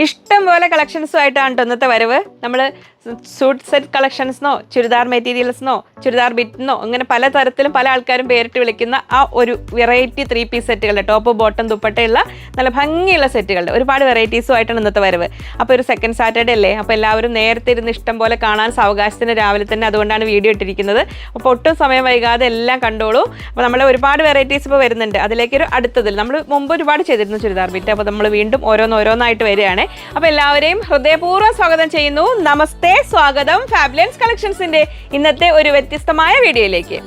ഇഷ്ടം പോലെ കളക്ഷൻസുമായിട്ടാണ് കേട്ടോ ഇന്നത്തെ വരവ്. നമ്മൾ സൂട്ട് സെറ്റ് കളക്ഷൻസിനോ ചുരിദാർ മെറ്റീരിയൽസിനോ ചുരിദാർ ബിറ്റിനോ അങ്ങനെ പല തരത്തിലും പല ആൾക്കാരും പേരിട്ട് വിളിക്കുന്ന ആ ഒരു വെറൈറ്റി 3 പീസ് സെറ്റുകളുടെ ടോപ്പ് ബോട്ടം ദുപ്പട്ടയുള്ള നല്ല ഭംഗിയുള്ള സെറ്റുകളുടെ ഒരുപാട് വെറൈറ്റീസുമായിട്ടാണ് ഇന്നത്തെ വരവ്. അപ്പോൾ ഒരു സെക്കൻഡ് സാറ്റർഡേ അല്ലേ, അപ്പോൾ എല്ലാവരും നേരത്തെ ഇരുന്ന് ഇഷ്ടം പോലെ കാണാൻ സാവകാശത്തിന് രാവിലെ തന്നെ, അതുകൊണ്ടാണ് വീഡിയോ ഇട്ടിരിക്കുന്നത്. അപ്പോൾ ഒട്ടും സമയം വൈകാതെ എല്ലാം കണ്ടോളൂ. അപ്പോൾ നമ്മൾ ഒരുപാട് വെറൈറ്റീസ് ഇപ്പോൾ വരുന്നുണ്ട്. അതിലേക്കൊരു അടുത്തതിൽ നമ്മൾ മുമ്പ് ഒരുപാട് ചെയ്തിരുന്നു ചുരിദാർ ബിറ്റ്. അപ്പോൾ നമ്മൾ വീണ്ടും ഓരോന്നായിട്ട് വരികയാണ്. അപ്പോൾ എല്ലാവരെയും ഹൃദയപൂർവ്വം സ്വാഗതം ചെയ്യുന്നു. നമസ്തേ, സ്വാഗതം ഫാബുലൻസ് കളക്ഷൻസിന്റെ ഇന്നത്തെ ഒരു വ്യത്യസ്തമായ വീഡിയോയിലേക്ക്.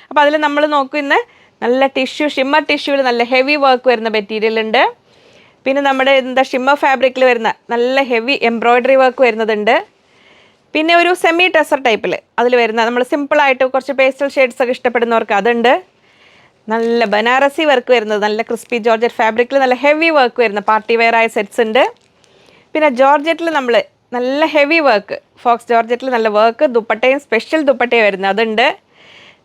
അപ്പോൾ അതിൽ നമ്മൾ നോക്കുന്ന നല്ല ടിഷ്യൂ, ഷിമ്മർ ടിഷ്യൂവിൽ നല്ല ഹെവി വർക്ക് വരുന്ന മെറ്റീരിയൽ ഉണ്ട്. പിന്നെ നമ്മുടെ ഷിമ്മർ ഫാബ്രിക്കിൽ വരുന്ന നല്ല ഹെവി എംബ്രോയ്ഡറി വർക്ക് വരുന്നതുണ്ട്. പിന്നെ ഒരു സെമി ടെസർ ടൈപ്പിൽ അതിൽ വരുന്ന നമ്മൾ സിമ്പിളായിട്ട് കുറച്ച് പേസ്റ്റൽ ഷെയ്ഡ്സ് ഒക്കെ ഇഷ്ടപ്പെടുന്നവർക്ക് അതുണ്ട്. നല്ല ബനാറസി വർക്ക് വരുന്നത്, നല്ല ക്രിസ്പി ജോർജറ്റ് ഫാബ്രിക്കിൽ നല്ല ഹെവി വർക്ക് വരുന്ന പാർട്ടി വെയർ ആയ സെറ്റ്സ് ഉണ്ട്. പിന്നെ ജോർജറ്റിൽ നമ്മൾ നല്ല ഹെവി വർക്ക്, ഫോക്സ് ജോർജറ്റിൽ നല്ല വർക്ക്, ദുപ്പട്ടയും സ്പെഷ്യൽ ദുപ്പട്ടയും വരുന്നത് അതുണ്ട്.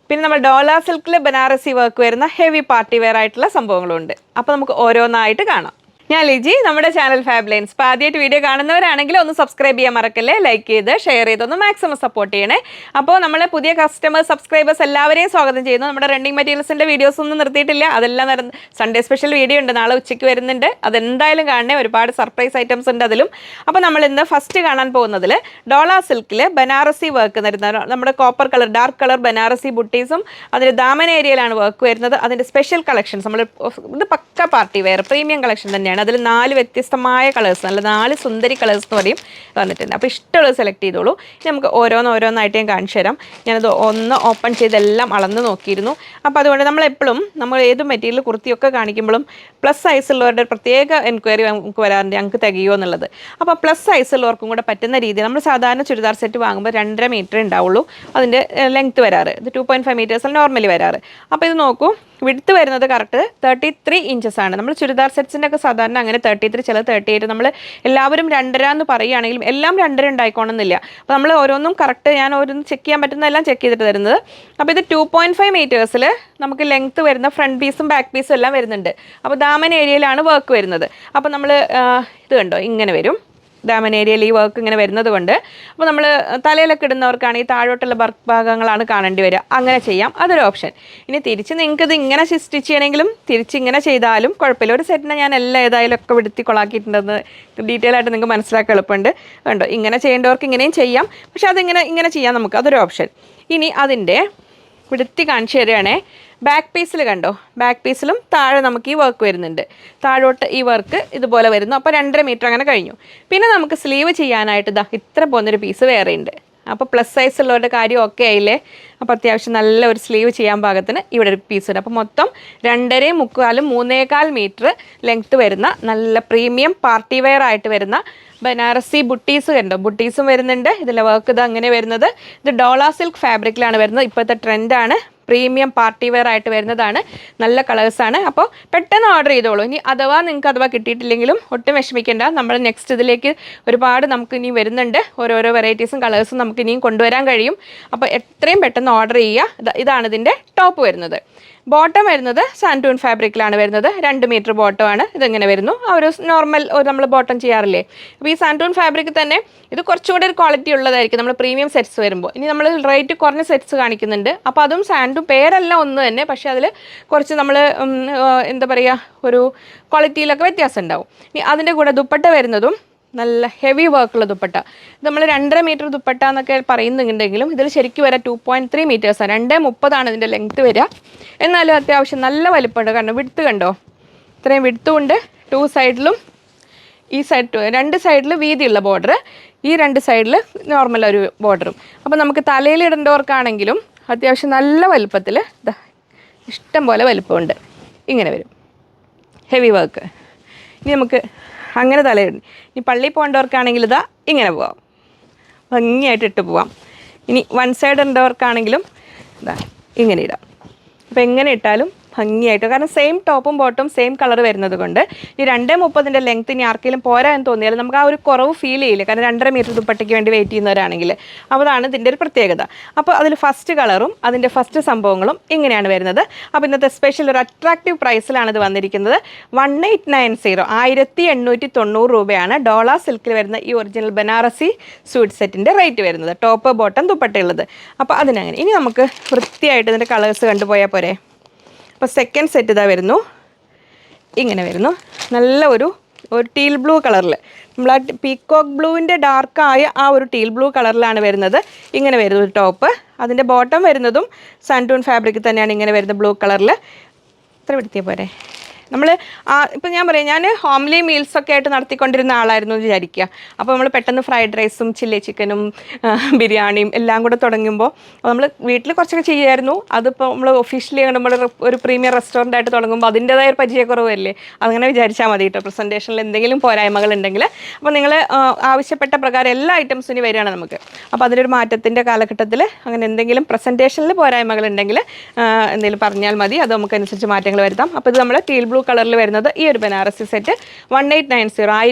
പിന്നെ നമ്മൾ ഡോള സിൽക്കിൽ ബനാറസി വർക്ക് വരുന്ന ഹെവി പാർട്ടി വെയർ ആയിട്ടുള്ള സംഭവങ്ങളുണ്ട്. അപ്പോൾ നമുക്ക് ഓരോന്നായിട്ട് കാണാം. ഞാൻ ലിജി, നമ്മുടെ ചാനൽ ഫാബുലൻസ്. ഇപ്പോൾ ആദ്യമായിട്ട് വീഡിയോ കാണുന്നവരാണെങ്കിൽ ഒന്ന് സബ്സ്ക്രൈബ് ചെയ്യാൻ മറക്കല്ലേ, ലൈക്ക് ചെയ്ത് ഷെയർ ചെയ്തൊന്ന് മാക്സിമം സപ്പോർട്ട് ചെയ്യണേ. അപ്പോൾ നമ്മൾ പുതിയ കസ്റ്റമേഴ്സ് സബ്സ്ക്രൈബേഴ്സ് എല്ലാവരെയും സ്വാഗതം ചെയ്യുന്നു. നമ്മുടെ റണ്ണിങ് മെറ്റീരിയൽസിൻ്റെ വീഡിയോസ് ഒന്നും നിർത്തിയിട്ടില്ല, അതെല്ലാം സൺഡേ സ്പെഷ്യൽ വീഡിയോ ഉണ്ട്, നാളെ ഉച്ചയ്ക്ക് വരുന്നുണ്ട്, അതെന്തായാലും കാണണേ. ഒരുപാട് സർപ്രൈസ് ഐറ്റംസ് ഉണ്ട് അതിലും. അപ്പോൾ നമ്മൾ ഇന്ന് ഫസ്റ്റ് കാണാൻ പോകുന്നതിൽ ഡോള സിൽക്കിൽ ബനാറസി വർക്ക് വരുന്ന നമ്മുടെ copper colour dark colour Banarasi ബുട്ടീസും അതിൻ്റെ ദാമൻ ഏരിയയിലാണ് വർക്ക് വരുന്നത്. അതിൻ്റെ സ്പെഷ്യൽ കളക്ഷൻസ് നമ്മൾ ഇത് പക്ക പാർട്ടി വെയർ പ്രീമിയം കളക്ഷൻ തന്നെയാണ്. അതിൽ 4 വ്യത്യസ്തമായ കളേഴ്സ്, നല്ല 4 സുന്ദരി കളേഴ്സ് എന്ന് പറയും വന്നിട്ടുണ്ട്. അപ്പോൾ ഇഷ്ടമുള്ളത് സെലക്ട് ചെയ്തോളൂ. ഇനി നമുക്ക് ഓരോന്നായിട്ട് ഞാൻ കാണിച്ചു തരാം. ഞാനത് ഒന്ന് ഓപ്പൺ ചെയ്തെല്ലാം അളന്ന് നോക്കിയിരുന്നു. അപ്പോൾ അതുകൊണ്ട് നമ്മൾ ഏത് മെറ്റീരിയൽ കുർത്തിയൊക്കെ കാണിക്കുമ്പോഴും പ്ലസ് സൈസുള്ളവരുടെ പ്രത്യേക എൻക്വയറി നമുക്ക് വരാറുണ്ട്, ഞങ്ങൾക്ക് തികയോ എന്നുള്ളത്. അപ്പോൾ പ്ലസ് സൈസുള്ളവർക്കും കൂടെ പറ്റുന്ന രീതിയിൽ നമ്മൾ സാധാരണ ചുരിദാർ സെറ്റ് വാങ്ങുമ്പോൾ 2.5 മീറ്റർ ഉണ്ടാവുള്ളൂ അതിൻ്റെ ലെങ്ത്ത് വരാറ്. ഇത് 2.5 മീറ്റേഴ്സിൽ നോർമലി വരാറ്. അപ്പോൾ ഇത് നോക്കൂ, വിഡ്ത്ത് വരുന്നത് കറക്റ്റ് 33 ഇഞ്ചസ് ആണ്. നമ്മൾ ചുരിദാർ സെറ്റ്സിൻ്റെ ഒക്കെ സാധാരണ അങ്ങനെ 33, ചില 38. നമ്മൾ എല്ലാവരും 2.5 എന്ന് പറയുകയാണെങ്കിലും എല്ലാം 2.5 ഉണ്ടായിക്കോണമെന്നില്ല. അപ്പോൾ നമ്മൾ ഓരോന്നും കറക്റ്റ് ഞാൻ ഓരോന്നും ചെക്ക് ചെയ്യാൻ പറ്റുന്നതെല്ലാം ചെക്ക് ചെയ്തിട്ട് തരുന്നത്. അപ്പോൾ ഇത് 2.5 മീറ്റേഴ്സിൽ നമുക്ക് ലെങ്ത്ത് വരുന്ന ഫ്രണ്ട് പീസും ബാക്ക് പീസും എല്ലാം വരുന്നുണ്ട്. അപ്പോൾ ദാമൻ ഏരിയയിലാണ് വർക്ക് വരുന്നത്. അപ്പോൾ നമ്മൾ ഇത് കണ്ടോ, ഇങ്ങനെ വരും ദാമൻ ഏരിയയിൽ ഈ വർക്ക് ഇങ്ങനെ വരുന്നത് കൊണ്ട്. അപ്പോൾ നമ്മൾ തലയിലൊക്കെ ഇടുന്നവർക്കാണെങ്കിൽ താഴോട്ടുള്ള ഭാഗങ്ങളാണ് കാണേണ്ടി വരിക, അങ്ങനെ ചെയ്യാം, അതൊരു ഓപ്ഷൻ. ഇനി തിരിച്ച് നിങ്ങൾക്ക് ഇത് ഇങ്ങനെ സ്റ്റിച്ച് ചെയ്യണമെങ്കിലും തിരിച്ചിങ്ങനെ ചെയ്താലും കുഴപ്പമില്ല. ഒരു സെറ്റിനെ ഞാൻ എല്ലാം ഏതായാലും ഒക്കെ വിടുത്തി കൊളാക്കിയിട്ടുണ്ടെന്ന് ഡീറ്റെയിൽ ആയിട്ട് നിങ്ങൾക്ക് മനസ്സിലാക്കാൻ എളുപ്പമുണ്ട്. കണ്ടോ, ഇങ്ങനെ ചെയ്യേണ്ടവർക്ക് ഇങ്ങനെയും ചെയ്യാം, പക്ഷെ അതിങ്ങനെ ചെയ്യാം നമുക്ക്, അതൊരു ഓപ്ഷൻ. ഇനി അതിൻ്റെ വിടുത്തി കാണിച്ചു തരികയാണേ. ബാക്ക് പീസിൽ കണ്ടോ, ബാക്ക് പീസിലും താഴെ നമുക്ക് ഈ വർക്ക് വരുന്നുണ്ട്, താഴോട്ട് ഈ വർക്ക് ഇതുപോലെ വരുന്നു. അപ്പോൾ 2.5 മീറ്റർ അങ്ങനെ കഴിഞ്ഞു. പിന്നെ നമുക്ക് സ്ലീവ് ചെയ്യാനായിട്ട് ഇത്ര പോകുന്നൊരു പീസ് വേറെ ഉണ്ട്. അപ്പോൾ പ്ലസ് സൈസ് ഉള്ളവരുടെ കാര്യം ഓക്കെ ആയില്ലേ. അപ്പോൾ അത്യാവശ്യം നല്ല ഒരു സ്ലീവ് ചെയ്യാൻ പാകത്തിന് ഇവിടെ ഒരു പീസ് ഉണ്ട്. അപ്പോൾ മൊത്തം 2.5, 3/4, 3.25 മീറ്റർ ലെങ്ത്ത് വരുന്ന നല്ല പ്രീമിയം പാർട്ടി വെയർ ആയിട്ട് വരുന്ന ബനാറസി ബുട്ടീസ് കണ്ടോ, ബുട്ടീസും വരുന്നുണ്ട്. ഇതിലെ വർക്ക് ഇത് അങ്ങനെ വരുന്നത്. ഇത് ഡോള സിൽക്ക് ഫാബ്രിക്കിലാണ് വരുന്നത്. ഇപ്പോഴത്തെ ട്രെൻഡാണ്, പ്രീമിയം പാർട്ടി വെയർ ആയിട്ട് വരുന്നതാണ്, നല്ല കളേഴ്സാണ്. അപ്പോൾ പെട്ടെന്ന് ഓർഡർ ചെയ്തോളൂ. ഇനി നിങ്ങൾക്ക് കിട്ടിയിട്ടില്ലെങ്കിലും ഒട്ടും വിഷമിക്കേണ്ട. നമ്മൾ നെക്സ്റ്റ് ഇതിലേക്ക് ഒരുപാട് നമുക്ക് ഇനി വരുന്നുണ്ട്, ഓരോരോ വെറൈറ്റീസും കളേഴ്സും നമുക്ക് ഇനിയും കൊണ്ടുവരാൻ കഴിയും. അപ്പോൾ എത്രയും പെട്ടെന്ന് ഓർഡർ ചെയ്യുക. ഇതാണ് ഇതിൻ്റെ ടോപ്പ് വരുന്നത്. ബോട്ടം വരുന്നത് സാൻറ്റൂൺ ഫാബ്രിക്കിലാണ് വരുന്നത്. 2 മീറ്റർ ബോട്ടമാണ്. ഇതെങ്ങനെ വരുന്നു, ആ ഒരു നോർമൽ നമ്മൾ ബോട്ടം ചെയ്യാറില്ലേ. അപ്പോൾ ഈ സാൻറ്റൂൺ ഫാബ്രിക് തന്നെ ഇത് കുറച്ചുകൂടി ഒരു ക്വാളിറ്റി ഉള്ളതായിരിക്കും നമ്മൾ പ്രീമിയം സെറ്റ്സ് വരുമ്പോൾ. ഇനി നമ്മൾ റേറ്റ് കുറഞ്ഞ സെറ്റ്സ് കാണിക്കുന്നുണ്ട്. അപ്പോൾ അതും സാൻറ്റൂൺ പേരെല്ലാം ഒന്ന് തന്നെ, പക്ഷേ അതിൽ കുറച്ച് നമ്മൾ എന്താ പറയുക, ഒരു ക്വാളിറ്റിയിലൊക്കെ വ്യത്യാസം ഉണ്ടാവും. ഇനി അതിൻ്റെ കൂടെ ദുപ്പട്ട വരുന്നതും നല്ല ഹെവി വർക്കുള്ള ദുപ്പട്ട. ഇത് നമ്മൾ 2.5 മീറ്റർ ദുപ്പട്ട എന്നൊക്കെ പറയുന്നുണ്ടെങ്കിലും ഇതിൽ ശരിക്കും വരാം 2.3 മീറ്റേഴ്സാണ്. 2.30 ഇതിൻ്റെ ലെങ്ത്ത് വരിക. എന്നാലും അത്യാവശ്യം നല്ല വലിപ്പമുണ്ട്. കാരണം വിഡ്ത്ത് കണ്ടോ, ഇത്രയും വിഡ്ത്തും ഉണ്ട്. 2 സൈഡിലും ഈ സൈഡ് 2 സൈഡിൽ വീതിയുള്ള ബോർഡർ, ഈ 2 സൈഡിൽ നോർമൽ ഒരു ബോർഡറും. അപ്പോൾ നമുക്ക് തലയിലിടേണ്ടവർക്കാണെങ്കിലും അത്യാവശ്യം നല്ല വലുപ്പത്തിൽ ഇഷ്ടം പോലെ വലുപ്പമുണ്ട്. ഇങ്ങനെ വരും ഹെവി വർക്ക്. ഇനി നമുക്ക് അങ്ങനെ തലയിടും. ഇനി പള്ളിയിൽ പോകേണ്ടവർക്കാണെങ്കിൽ ഇങ്ങനെ പോവാം, ഭംഗിയായിട്ട് ഇട്ട് പോവാം. ഇനി 1 സൈഡ് ഉണ്ടവർക്കാണെങ്കിലും ഇങ്ങനെ ഇടാം. അപ്പോൾ എങ്ങനെ ഇട്ടാലും ഭംഗിയായിട്ട്, കാരണം സെയിം ടോപ്പും ബോട്ടും സെയിം കളർ വരുന്നത് കൊണ്ട് ഈ 2:30 ലെങ്ത് ഇനി ആർക്കെങ്കിലും പോരാ എന്ന് തോന്നിയാൽ നമുക്ക് ആ ഒരു കുറവ് ഫീൽ ചെയ്യില്ല, കാരണം 2.5 മീറ്റർ ദുപ്പട്ടയ്ക്ക് വേണ്ടി വെയിറ്റ് ചെയ്യുന്നവരാണെങ്കിൽ. അപ്പോൾ അതാണ് ഇതിൻ്റെ ഒരു പ്രത്യേകത. അപ്പോൾ അതിൽ ഫസ്റ്റ് കളറും അതിൻ്റെ ഫസ്റ്റ് സംഭവങ്ങളും ഇങ്ങനെയാണ് വരുന്നത്. അപ്പോൾ ഇന്നത്തെ സ്പെഷ്യൽ ഒരു അട്രാക്റ്റീവ് പ്രൈസിലാണ് ഇത് വന്നിരിക്കുന്നത്. 1890 1890 രൂപയാണ് ഡോള സിൽക്കിൽ വരുന്ന ഈ ഒറിജിനൽ ബനാറസി സ്യൂട്ട് സെറ്റിൻ്റെ റേറ്റ് വരുന്നത്, ടോപ്പ് ബോട്ടം ദുപ്പട്ടയുള്ളത്. അപ്പോൾ അതിനങ്ങനെ ഇനി നമുക്ക് വൃത്തിയായിട്ട് ഇതിൻ്റെ കളേഴ്സ് കണ്ടുപോയാൽ പോരെ. അപ്പോൾ സെക്കൻഡ് സെറ്റ് ഇതാ വരുന്നു, ഇങ്ങനെ വരുന്നു. നല്ല ഒരു ടീൽ ബ്ലൂ കളറിൽ, നമ്മൾ ആ പീക്കോക്ക് ബ്ലൂവിൻ്റെ ഡാർക്കായ ആ ഒരു ടീൽ ബ്ലൂ കളറിലാണ് വരുന്നത്. ഇങ്ങനെ വരുന്നത് ടോപ്പ്. അതിൻ്റെ ബോട്ടം വരുന്നതും സാൻഡൂൺ ഫാബ്രിക് തന്നെയാണ് ഇങ്ങനെ വരുന്നത് ബ്ലൂ കളറിൽ. ഇത്ര പിടുത്തിയ പോരെ. നമ്മൾ ഇപ്പം ഞാൻ പറയാം, ഞാൻ ഹോംലി മീൽസൊക്കെ ആയിട്ട് നടത്തിക്കൊണ്ടിരുന്ന ആളായിരുന്നു എന്ന് വിചാരിക്കുക. അപ്പോൾ നമ്മൾ പെട്ടെന്ന് ഫ്രൈഡ് റൈസും ചില്ലി ചിക്കനും ബിരിയാണിയും എല്ലാം കൂടെ തുടങ്ങുമ്പോൾ നമ്മൾ വീട്ടിൽ കുറച്ചൊക്കെ ചെയ്യുമായിരുന്നു. അതിപ്പോൾ നമ്മൾ ഒഫീഷ്യലി നമ്മൾ ഒരു പ്രീമിയർ റെസ്റ്റോറൻ്റ് ആയിട്ട് തുടങ്ങുമ്പോൾ അതിൻ്റേതായ ഒരു പരിചയക്കുറവല്ലേ, അങ്ങനെ വിചാരിച്ചാൽ മതി കേട്ടോ. പ്രസൻറ്റേഷനിൽ എന്തെങ്കിലും പോരായ്മകൾ ഉണ്ടെങ്കിൽ അപ്പോൾ നിങ്ങൾ ആവശ്യപ്പെട്ട പ്രകാരം എല്ലാ ഐറ്റംസും ഇനി വരികയാണ് നമുക്ക്. അപ്പോൾ അതിലൊരു മാറ്റത്തിൻ്റെ കാലഘട്ടത്തിൽ അങ്ങനെ എന്തെങ്കിലും പ്രസൻറ്റേഷനിൽ പോരായ്മകൾ ഉണ്ടെങ്കിൽ എന്തെങ്കിലും പറഞ്ഞാൽ മതി, അത് നമുക്കനുസരിച്ച് മാറ്റങ്ങൾ വരുത്താം. അപ്പോൾ ഇത് നമ്മൾ ടീൽ ബ്ലൂ കളറിൽ വരുന്നത് ഈ ഒരു ബനാറസി സെറ്റ് 1890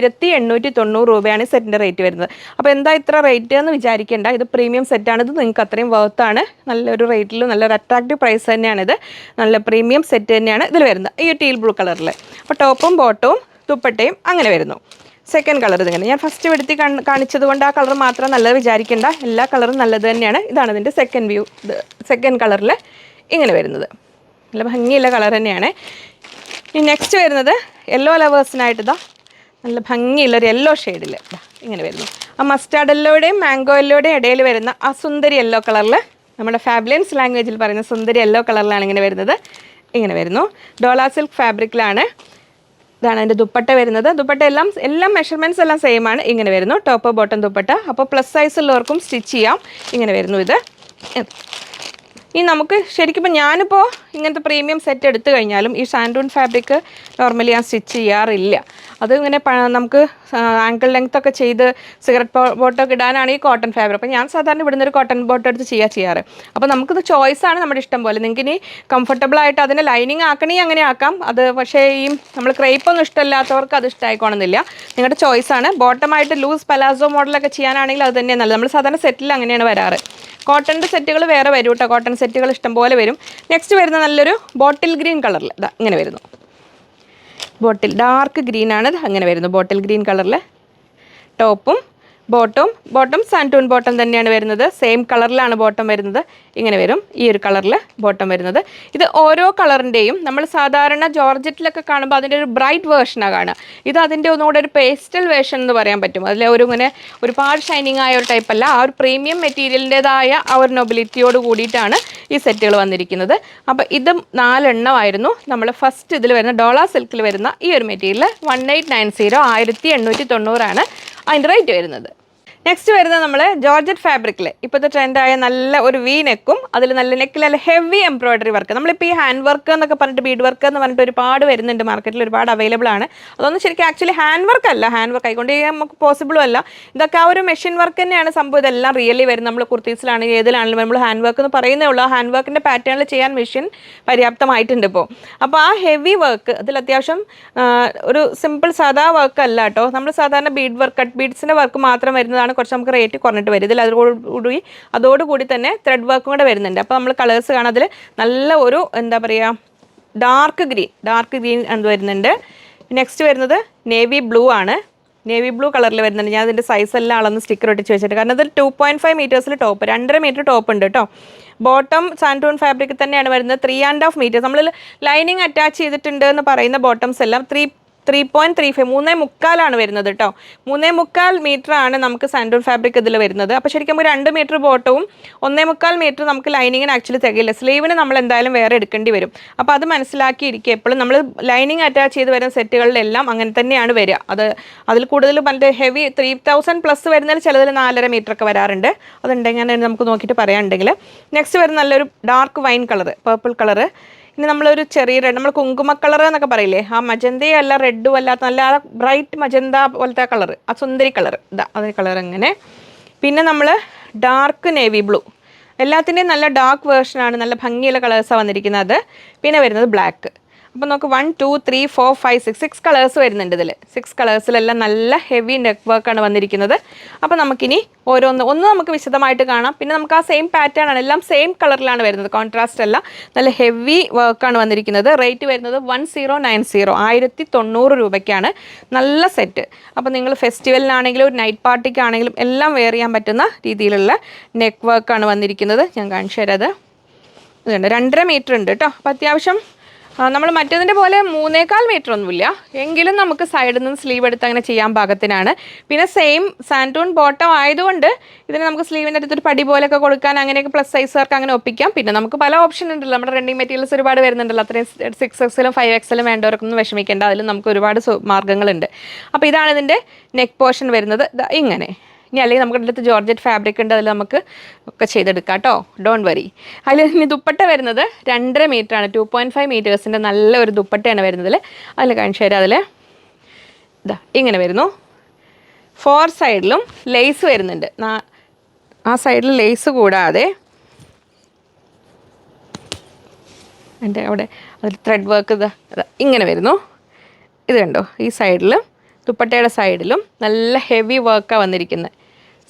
1890 രൂപയാണ് ഈ സെറ്റിൻ്റെ റേറ്റ് വരുന്നത്. അപ്പോൾ എന്താ ഇത്ര റേറ്റ് എന്ന് വിചാരിക്കേണ്ട, ഇത് പ്രീമിയം സെറ്റാണ്. ഇത് നിങ്ങൾക്ക് അത്രയും വർത്താണ്, നല്ലൊരു റേറ്റിൽ നല്ലൊരു അട്രാക്റ്റീവ് പ്രൈസ് തന്നെയാണിത്. നല്ല പ്രീമിയം സെറ്റ് തന്നെയാണ് ഇതിൽ വരുന്നത് ഈ ടീൽ ബ്ലൂ കളറിൽ. അപ്പോൾ ടോപ്പും ബോട്ടവും ദുപ്പട്ടയും അങ്ങനെ വരുന്നു. സെക്കൻഡ് കളർ ഇതിങ്ങനെ ഞാൻ ഫസ്റ്റ് എടുത്ത് കാണിച്ചത് കൊണ്ട് ആ കളർ മാത്രം നല്ലത് വിചാരിക്കേണ്ട, എല്ലാ കളറും നല്ലത് തന്നെയാണ്. ഇതാണ് ഇതിൻ്റെ സെക്കൻഡ് വ്യൂ, സെക്കൻഡ് കളറിൽ ഇങ്ങനെ വരുന്നത് നല്ല ഭംഗിയുള്ള കളർ തന്നെയാണ്. ഇനി നെക്സ്റ്റ് വരുന്നത് യെല്ലോ ലവേഴ്സിനായിട്ട് ഇതാ നല്ല ഭംഗിയുള്ളൊരു യെല്ലോ ഷെയ്ഡിൽ ഇങ്ങനെ വരുന്നു. ആ മസ്റ്റാർഡ് യെല്ലോയുടെയും മാംഗോ യെല്ലോയുടെയും ഇടയിൽ വരുന്ന ആ സുന്ദരി യെല്ലോ കളറിൽ, നമ്മുടെ ഫാബ്ലിയൻസ് ലാംഗ്വേജിൽ പറയുന്ന സുന്ദരി യെല്ലോ കളറിലാണ് ഇങ്ങനെ വരുന്നത്. ഇങ്ങനെ വരുന്നു. ഡോള സിൽക്ക് ഫാബ്രിക്കിലാണ്. ഇതാണ് അതിൻ്റെ ദുപ്പട്ട വരുന്നത്. ദുപ്പട്ട എല്ലാം മെഷർമെൻറ്റ്സ് എല്ലാം സെയിം ആണ്. ഇങ്ങനെ വരുന്നു ടോപ്പ് ബോട്ടം ദുപ്പട്ട. അപ്പോൾ പ്ലസ് സൈസുള്ളവർക്കും സ്റ്റിച്ച് ചെയ്യാം. ഇങ്ങനെ വരുന്നു ഇത്. ഇനി നമുക്ക് ശരിക്കും ഇപ്പോൾ ഞാനിപ്പോൾ ഇങ്ങനത്തെ പ്രീമിയം സെറ്റ് എടുത്തു കഴിഞ്ഞാലും ഈ സാൻഡൂൺ ഫാബ്രിക് നോർമലി ഞാൻ സ്റ്റിച്ച് ചെയ്യാറില്ല. അത് ഇങ്ങനെ നമുക്ക് ആങ്കിൾ ലെങ്ത് ഒക്കെ ചെയ്ത് സിഗരറ്റ് ബോട്ടൊക്കെ ഇടാനാണ് ഈ കോട്ടൺ ഫാബ്രിക്. അപ്പോൾ ഞാൻ സാധാരണ ഇവിടുന്ന് ഒരു കോട്ടൺ ബോട്ട് എടുത്ത് ചെയ്യാറ്. അപ്പോൾ നമുക്കിത് ചോയ്സാണ്, നമ്മുടെ ഇഷ്ടം പോലെ. നിങ്ങൾക്ക് ഇനി കംഫർട്ടബിൾ ആയിട്ട് അതിനെ ലൈനിങ് ആക്കണമെങ്കിൽ അങ്ങനെ ആക്കാം. അത് പക്ഷേ ഈ നമ്മൾ ക്രേപ്പൊന്നും ഇഷ്ടമില്ലാത്തവർക്ക് അത് ഇഷ്ടമായിക്കോണമെന്നില്ല, നിങ്ങളുടെ ചോയ്സാണ്. ബോട്ടമായിട്ട് ലൂസ് പലാസോ മോഡലൊക്കെ ചെയ്യാനാണെങ്കിൽ അത് തന്നെയാണ് നല്ലത്. നമ്മൾ സാധാരണ സെറ്റിൽ അങ്ങനെയാണ് വരാറ്. കോട്ടൻ്റെ സെറ്റുകൾ വേറെ വരും കേട്ടോ, കോട്ടൺ സെറ്റുകൾ ഇഷ്ടം പോലെ വരും. നെക്സ്റ്റ് വരുന്ന നല്ലൊരു ബോട്ടിൽ ഗ്രീൻ കളറിൽ ഇതാ ഇങ്ങനെ വരുന്നു. ബോട്ടിൽ ഡാർക്ക് ഗ്രീൻ ആണ്, അങ്ങനെ വരുന്നു ബോട്ടിൽ ഗ്രീൻ കളറിൽ. ടോപ്പും ബോട്ടം സാൻഡൂൺ ബോട്ടം തന്നെയാണ് വരുന്നത്. സെയിം കളറിലാണ് ബോട്ടം വരുന്നത്. ഇങ്ങനെ വരും ഈ ഒരു കളറിൽ ബോട്ടം വരുന്നത്. ഇത് ഓരോ കളറിൻ്റെയും നമ്മൾ സാധാരണ ജോർജറ്റിലൊക്കെ കാണുമ്പോൾ അതിൻ്റെ ഒരു ബ്രൈറ്റ് വേർഷനാണ് കാണുക. ഇത് അതിൻ്റെ ഒന്നുകൂടെ ഒരു പേസ്റ്റൽ വേർഷൻ എന്ന് പറയാൻ പറ്റും. അതിൽ ഇങ്ങനെ ഒരുപാട് ഷൈനിങ് ആയ ഒരു ടൈപ്പല്ല, ആ ഒരു പ്രീമിയം മെറ്റീരിയലിൻ്റെതായ ആ ഒരു നൊബിലിറ്റിയോട് കൂടിയിട്ടാണ് ഈ സെറ്റുകൾ വന്നിരിക്കുന്നത്. അപ്പോൾ ഇത് 4 എണ്ണമായിരുന്നു നമ്മൾ ഫസ്റ്റ് ഇതിൽ വരുന്ന ഡോള സിൽക്കിൽ വരുന്ന ഈ ഒരു മെറ്റീരിയൽ 1890 1890 അതിൻ്റെ റേറ്റ് വരുന്നത്. നെക്സ്റ്റ് വരുന്നത് നമ്മൾ ജോർജറ്റ് ഫാബ്രിക്കിൽ ഇപ്പോഴത്തെ ട്രെൻഡായ നല്ല ഒരു വി നെക്കും അതിൽ നല്ല നെക്കിൽ നല്ല ഹെവി എംബ്രോയിഡറി വർക്ക്. നമ്മളിപ്പോൾ ഈ ഹാൻഡ് വർക്ക് എന്നൊക്കെ പറഞ്ഞിട്ട് ബീഡ് വർക്ക് എന്ന് പറഞ്ഞിട്ട് ഒരുപാട് വരുന്നുണ്ട് മാർക്കറ്റിൽ, ഒരുപാട് അവൈലബിൾ ആണ്. അതൊന്നും ശരിക്കും ആക്ച്വലി ഹാൻഡ് വർക്ക് അല്ല, ഹാൻഡ് വർക്ക് ആയിക്കൊണ്ട് നമുക്ക് പോസിബിളും അല്ല. ഇതൊക്കെ ആ ഒരു മെഷീൻ വർക്ക് തന്നെയാണ് സംഭവം. ഇതെല്ലാം റിയലി വരുന്നത് നമ്മൾ കുർത്തീസിലാണെങ്കിൽ ഏതിലാണെങ്കിലും നമ്മൾ ഹാൻഡ് വർക്ക് എന്ന് പറയുന്നേ ഉള്ളൂ. ആ ഹാൻഡ് വർക്കിൻ്റെ പാറ്റേണിൽ ചെയ്യാൻ മെഷീൻ പര്യാപ്തമായിട്ടുണ്ട് ഇപ്പോൾ. അപ്പോൾ ആ ഹെവി വർക്ക് അതിൽ അത്യാവശ്യം ഒരു സിമ്പിൾ സാധാ വർക്ക് അല്ല കേട്ടോ. നമ്മൾ സാധാരണ ബീഡ് വർക്ക് കട്ട് ബീഡ്സിൻ്റെ വർക്ക് മാത്രം വരുന്നതാണ് കുറച്ച് നമുക്ക് റേറ്റ് കുറഞ്ഞിട്ട് വരും. ഇതിൽ അതോടുകൂടി തന്നെ ത്രെഡ് വർക്കും കൂടെ വരുന്നുണ്ട്. അപ്പോൾ നമ്മൾ കളേഴ്സ് കാണാം. അതിൽ നല്ല ഒരു എന്താ പറയുക ഡാർക്ക് ഗ്രീൻ എന്ത് വരുന്നുണ്ട്. നെക്സ്റ്റ് വരുന്നത് നേവി ബ്ലൂ ആണ്. നേവി ബ്ലൂ കളറിൽ വരുന്നുണ്ട്. ഞാൻ അതിൻ്റെ സൈസ് എല്ലാം അളന്ന് സ്റ്റിക്കർ ഒട്ടിച്ച് വെച്ചിട്ട്, കാരണം അതിൽ 2.5 മീറ്റേഴ്സിൽ ടോപ്പ്, 2.5 മീറ്റർ ടോപ്പ് ഉണ്ട് കേട്ടോ. ബോട്ടം സാൻഡൂൺ ഫാബ്രിക് തന്നെയാണ് വരുന്നത്. 3.5 മീറ്റേഴ്സ് നമ്മൾ ലൈനിങ് അറ്റാച്ച് ചെയ്തിട്ടുണ്ട് എന്ന് പറയുന്ന ബോട്ടംസ് എല്ലാം 3.35 3.25 വരുന്നത് കേട്ടോ. 3.25 മീറ്റർ ആണ് നമുക്ക് സാൻഡൂൺ ഫാബ്രിക് ഇതിൽ വരുന്നത്. അപ്പോൾ ശരിക്കും 2 മീറ്റർ ബോട്ടവും 1.25 മീറ്റർ നമുക്ക് ലൈനിങ്ങിന് ആക്ച്വലി തികയില്ല. സ്ലീവിന് നമ്മൾ എന്തായാലും വേറെ എടുക്കേണ്ടി വരും. അപ്പോൾ അത് മനസ്സിലാക്കിയിരിക്കുക. എപ്പോഴും നമ്മൾ ലൈനിങ് അറ്റാച്ച് ചെയ്ത് വരുന്ന സെറ്റുകളിലെല്ലാം അങ്ങനെ തന്നെയാണ് വരിക. അതിൽ കൂടുതൽ മറ്റേ ഹെവി 3000+ വരുന്നതിൽ ചിലതിൽ 4.5 മീറ്റർ ഒക്കെ വരാറുണ്ട്. അതുണ്ടെങ്കിൽ നമുക്ക് നോക്കിയിട്ട് പറയാനുണ്ടെങ്കിൽ. നെക്സ്റ്റ് വരുന്ന നല്ലൊരു dark wine colour, purple colour. ഇനി നമ്മളൊരു ചെറിയ റെഡ്, നമ്മൾ കുങ്കുമ കളർ എന്നൊക്കെ പറയില്ലേ, ആ മജന്തയും അല്ല റെഡും അല്ലാത്ത നല്ല ബ്രൈറ്റ് മജന്ത പോലത്തെ കളർ, ആ സുന്ദരി കളർ, അതേ കളർ അങ്ങനെ. പിന്നെ നമ്മൾ ഡാർക്ക് നേവി ബ്ലൂ, എല്ലാത്തിൻ്റെയും നല്ല ഡാർക്ക് വേർഷനാണ്, നല്ല ഭംഗിയുള്ള കളേഴ്സാണ് വന്നിരിക്കുന്നത്. പിന്നെ വരുന്നത് ബ്ലാക്ക്. അപ്പോൾ നമുക്ക് 1 2 3 4 5 6 കളേഴ്സ് വരുന്നുണ്ട് ഇതിൽ. 6 കളേഴ്സിലെല്ലാം നല്ല ഹെവി നെക്ക് വർക്കാണ് വന്നിരിക്കുന്നത്. അപ്പോൾ നമുക്കിനി ഒന്ന് നമുക്ക് വിശദമായിട്ട് കാണാം. പിന്നെ നമുക്ക് ആ സെയിം പാറ്റേൺ ആണ്, എല്ലാം സെയിം കളറിലാണ് വരുന്നത്, കോൺട്രാസ്റ്റ് അല്ല, നല്ല ഹെവി വർക്കാണ് വന്നിരിക്കുന്നത്. റേറ്റ് വരുന്നത് 1090, 1090 രൂപയ്ക്കാണ്. നല്ല സെറ്റ്. അപ്പോൾ നിങ്ങൾ ഫെസ്റ്റിവലിനാണെങ്കിലും ഒരു നൈറ്റ് പാർട്ടിക്കാണെങ്കിലും എല്ലാം വെയർ ചെയ്യാൻ പറ്റുന്ന രീതിയിലുള്ള നെക്ക് വർക്കാണ് വന്നിരിക്കുന്നത്. ഞാൻ കാണിച്ചു തരാം. അത് ഇതുണ്ട്, 2.5 മീറ്റർ ഉണ്ട് കേട്ടോ. അപ്പോൾ അത്യാവശ്യം നമ്മൾ മറ്റേതിൻ്റെ പോലെ 3.25 മീറ്റർ ഒന്നുമില്ല, എങ്കിലും നമുക്ക് സൈഡിൽ നിന്ന് സ്ലീവ് എടുത്ത് അങ്ങനെ ചെയ്യാൻ പാകത്തിനാണ്. പിന്നെ സെയിം സാൻറ്റൂൺ ബോട്ടം ആയതുകൊണ്ട് ഇതിന് നമുക്ക് സ്ലീവിൻ്റെ അടുത്തൊരു പടി പോലെയൊക്കെ കൊടുക്കാൻ അങ്ങനെയൊക്കെ പ്ലസ് സൈസുകാർക്ക് അങ്ങനെ ഒപ്പിക്കാം. പിന്നെ നമുക്ക് പല ഓപ്ഷൻ ഉണ്ടല്ലോ, നമ്മുടെ റെൻഡിങ് മെറ്റീരിയൽസ് ഒരുപാട് വരുന്നുണ്ടല്ലോ. അത്രയും 6XL 5XL വേണ്ടവർക്കൊന്നും വിഷമിക്കേണ്ട, അതിൽ നമുക്ക് ഒരുപാട് മാർഗ്ഗങ്ങളുണ്ട്. അപ്പോൾ ഇതാണ് ഇതിൻ്റെ നെക്ക് പോർഷൻ വരുന്നത്, ഇങ്ങനെ. ഇനി അല്ലെങ്കിൽ നമ്മുടെ അടുത്ത് ജോർജറ്റ് ഫാബ്രിക് ഉണ്ട്, അതിൽ നമുക്ക് ഒക്കെ ചെയ്തെടുക്കാം കേട്ടോ, ഡോണ്ട് വറി. അതിൽ ഇനി ദുപ്പട്ട വരുന്നത് 2.5 മീറ്ററാണ്, 2.5 മീറ്റേഴ്സിൻ്റെ നല്ല ഒരു ദുപ്പട്ടയാണ് വരുന്നതിൽ. അതിൽ കാണിച്ചു തരാം. അതിൽ ഇതാ ഇങ്ങനെ വരുന്നു. 4 സൈഡിലും ലേസ് വരുന്നുണ്ട്. ആ സൈഡിൽ ലേസ് കൂടാതെ എൻ്റെ അവിടെ അതിൽ ത്രെഡ് വർക്ക് ഇതാ ഇങ്ങനെ വരുന്നു. ഇത് കണ്ടോ, ഈ സൈഡിലും ദുപ്പട്ടയുടെ സൈഡിലും നല്ല ഹെവി വർക്കാണ് വന്നിരിക്കുന്നത്.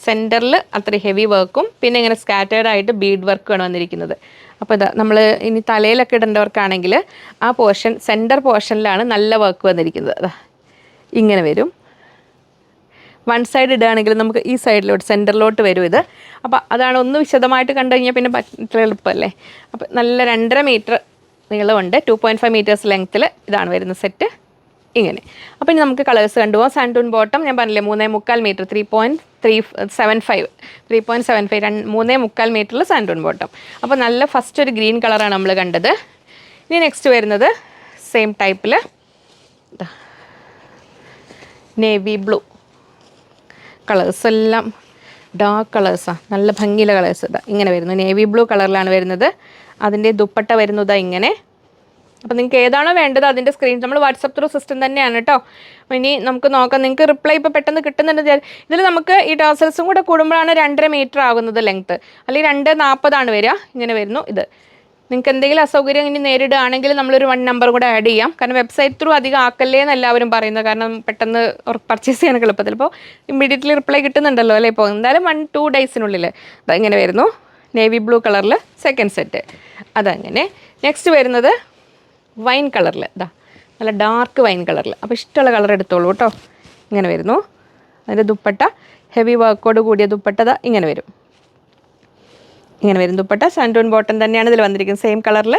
സെൻറ്ററിൽ അത്ര ഹെവി വർക്കും പിന്നെ ഇങ്ങനെ സ്കാറ്റേർഡ് ആയിട്ട് ബീഡ് വർക്കുമാണ് വന്നിരിക്കുന്നത്. അപ്പോൾ ഇതാ നമ്മൾ ഇനി തലയിലൊക്കെ ഇടേണ്ടവർക്കാണെങ്കിൽ ആ പോർഷൻ, സെൻറ്റർ പോർഷനിലാണ് നല്ല വർക്ക് വന്നിരിക്കുന്നത്. അതാ ഇങ്ങനെ വരും. 1 സൈഡ് ഇടുകയാണെങ്കിൽ നമുക്ക് ഈ സൈഡിലോട്ട് സെൻറ്ററിലോട്ട് വരും ഇത്. അപ്പോൾ അതാണ്, ഒന്ന് വിശദമായിട്ട് കണ്ടു കഴിഞ്ഞാൽ പിന്നെ ഇത്ര എളുപ്പമല്ലേ. അപ്പോൾ നല്ല 2.5 മീറ്റർ നീളമുണ്ട്, 2.5 മീറ്റേഴ്സ് ലെങ്ത്തിൽ ഇതാണ് വരുന്ന സെറ്റ് ഇങ്ങനെ. അപ്പോൾ ഇനി നമുക്ക് കളേഴ്സ് കണ്ടുപോകാം. സാൻറ്റൂൺ ബോട്ടം ഞാൻ പറഞ്ഞില്ലേ 3.25 മീറ്റർ, 3.75 3.25 മീറ്ററിൽ സാൻറ്റൂൺ ബോട്ടം. അപ്പോൾ നല്ല ഫസ്റ്റ് ഒരു ഗ്രീൻ കളറാണ് നമ്മൾ കണ്ടത്. ഇനി നെക്സ്റ്റ് വരുന്നത് സെയിം ടൈപ്പിൽ നേവി ബ്ലൂ. കളേഴ്സ് എല്ലാം ഡാർക്ക് കളേഴ്സാണ്, നല്ല ഭംഗിയുള്ള കളേഴ്സ്. ഇതാ ഇങ്ങനെ വരുന്നു, നേവി ബ്ലൂ കളറിലാണ് വരുന്നത്. അതിൻ്റെ ദുപ്പട്ട വരുന്നത് ഇങ്ങനെ. അപ്പോൾ നിങ്ങൾക്ക് ഏതാണോ വേണ്ടത് അതിൻ്റെ സ്ക്രീൻ നമ്മൾ വാട്സപ്പ് ത്രൂ സിസ്റ്റം തന്നെയാണ് കേട്ടോ. ഇനി നമുക്ക് നോക്കാം, നിങ്ങൾക്ക് റിപ്ലൈ ഇപ്പോൾ പെട്ടെന്ന് കിട്ടുന്നുണ്ട്. ഇതിൽ നമുക്ക് ഈ ടോസൽസും കൂടെ കൂടുമ്പോഴാണ് 2.5 മീറ്റർ ആകുന്നത് ലെങ്ത്ത്, അല്ലെങ്കിൽ 2.40 വരിക. ഇങ്ങനെ വരുന്നു. ഇത് നിങ്ങൾക്ക് എന്തെങ്കിലും അസൗകര്യം ഇനി നേരിടുകയാണെങ്കിൽ നമ്മളൊരു 1 നമ്പർ കൂടെ ആഡ് ചെയ്യാം. കാരണം വെബ്സൈറ്റ് ത്രൂ അധികം ആക്കല്ലേ എന്ന് എല്ലാവരും പറയുന്നത്, കാരണം പെട്ടെന്ന് പർച്ചേസ് ചെയ്യാനൊക്കെ എളുപ്പത്തിൽ. ഇപ്പോൾ ഇമ്മീഡിയറ്റ്ലി റിപ്ലൈ കിട്ടുന്നുണ്ടല്ലോ അല്ലേ. ഇപ്പോൾ എന്തായാലും 1-2 ഡേയ്സിനുള്ളിൽ ഇങ്ങനെ വരുന്നു. നേവി ബ്ലൂ കളറിൽ സെക്കൻഡ് സെറ്റ് അതങ്ങനെ. നെക്സ്റ്റ് വരുന്നത് വൈൻ കളറിൽ, ഇതാ നല്ല ഡാർക്ക് വൈൻ കളറിൽ. അപ്പോൾ ഇഷ്ടമുള്ള കളർ എടുത്തോളൂ കേട്ടോ. ഇങ്ങനെ വരുന്നു. അതിൻ്റെ ദുപ്പട്ട ഹെവി വർക്കോട് കൂടിയ ദുപ്പട്ട ഇങ്ങനെ വരും. ഇങ്ങനെ വരും ദുപ്പട്ട. സാൻറ്റൂൺ ബോട്ടം തന്നെയാണ് ഇതിൽ വന്നിരിക്കുന്നത്, സെയിം കളറിൽ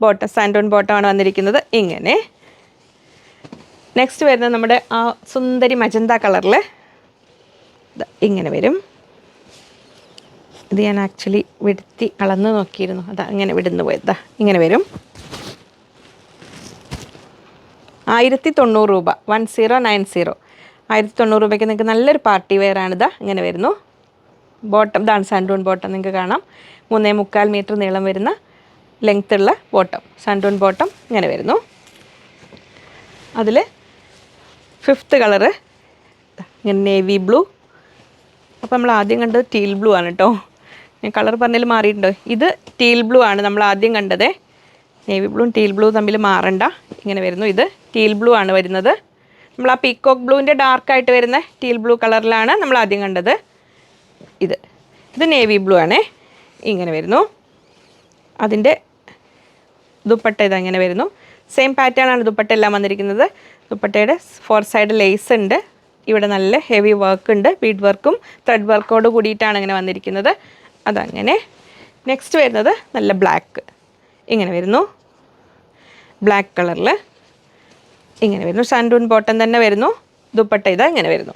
ബോട്ടം, സാൻറ്റൂൺ ബോട്ടമാണ് വന്നിരിക്കുന്നത് ഇങ്ങനെ. നെക്സ്റ്റ് വരുന്നത് നമ്മുടെ ആ സുന്ദരി മജന്ത കളറിൽ ഇങ്ങനെ വരും. ഇത് ഞാൻ ആക്ച്വലി വിടുത്തി അളന്ന് നോക്കിയിരുന്നു, അതാ ഇങ്ങനെ വിടുന്നു പോയത്. ഇങ്ങനെ വരും. 1090 രൂപ, 1090. 1090 രൂപയ്ക്ക് നിങ്ങൾക്ക് നല്ലൊരു പാർട്ടി വെയർ ആണിത്. ഇങ്ങനെ വരുന്നു. ബോട്ടം ഇതാണ് സാൻറ്റൂൺ ബോട്ടം, നിങ്ങൾക്ക് കാണാം. 3.25 മീറ്റർ നീളം വരുന്ന ലെങ്ത്തുള്ള ബോട്ടം, സാൻറ്റൂൺ ബോട്ടം ഇങ്ങനെ വരുന്നു. അതിൽ 5th കളറ് ഇങ്ങനെ നേവി ബ്ലൂ. അപ്പോൾ നമ്മൾ ആദ്യം കണ്ടത് ടീൽ ബ്ലൂ ആണ് കേട്ടോ. ഞാൻ കളർ പറഞ്ഞാൽ മാറിയിട്ടുണ്ടോ? ഇത് ടീൽ ബ്ലൂ ആണ് നമ്മൾ ആദ്യം കണ്ടത്. നേവി ബ്ലൂവും ടീൽ ബ്ലൂ തമ്മിൽ മാറണ്ട. ഇങ്ങനെ വരുന്നു. ഇത് ടീൽ ബ്ലൂ ആണ് വരുന്നത്. നമ്മൾ ആ പീക്കോക്ക് ബ്ലൂവിൻ്റെ ഡാർക്കായിട്ട് വരുന്ന ടീൽ ബ്ലൂ കളറിലാണ് നമ്മൾ ആദ്യം കണ്ടത്. ഇത് നേവി ബ്ലൂ ആണേ. ഇങ്ങനെ വരുന്നു. അതിൻ്റെ ദുപ്പട്ട ഇതങ്ങനെ വരുന്നു. സെയിം പാറ്റേൺ ആണ് ദുപ്പട്ട എല്ലാം വന്നിരിക്കുന്നത്. ദുപ്പട്ടയുടെ 4 സൈഡ് ലേസ് ഉണ്ട്. ഇവിടെ നല്ല ഹെവി വർക്ക് ഉണ്ട്, ബീഡ് വർക്കും ത്രെഡ് വർക്കോട് കൂടിയിട്ടാണ് ഇങ്ങനെ വന്നിരിക്കുന്നത്. അതങ്ങനെ. നെക്സ്റ്റ് വരുന്നത് നല്ല ബ്ലാക്ക്. ഇങ്ങനെ വരുന്നു. ബ്ലാക്ക് കളറിൽ ഇങ്ങനെ വരുന്നു. സാൻറ്റൂൺ ബോട്ടം തന്നെ വരുന്നു. ദുപ്പട്ട ഇങ്ങനെ വരുന്നു.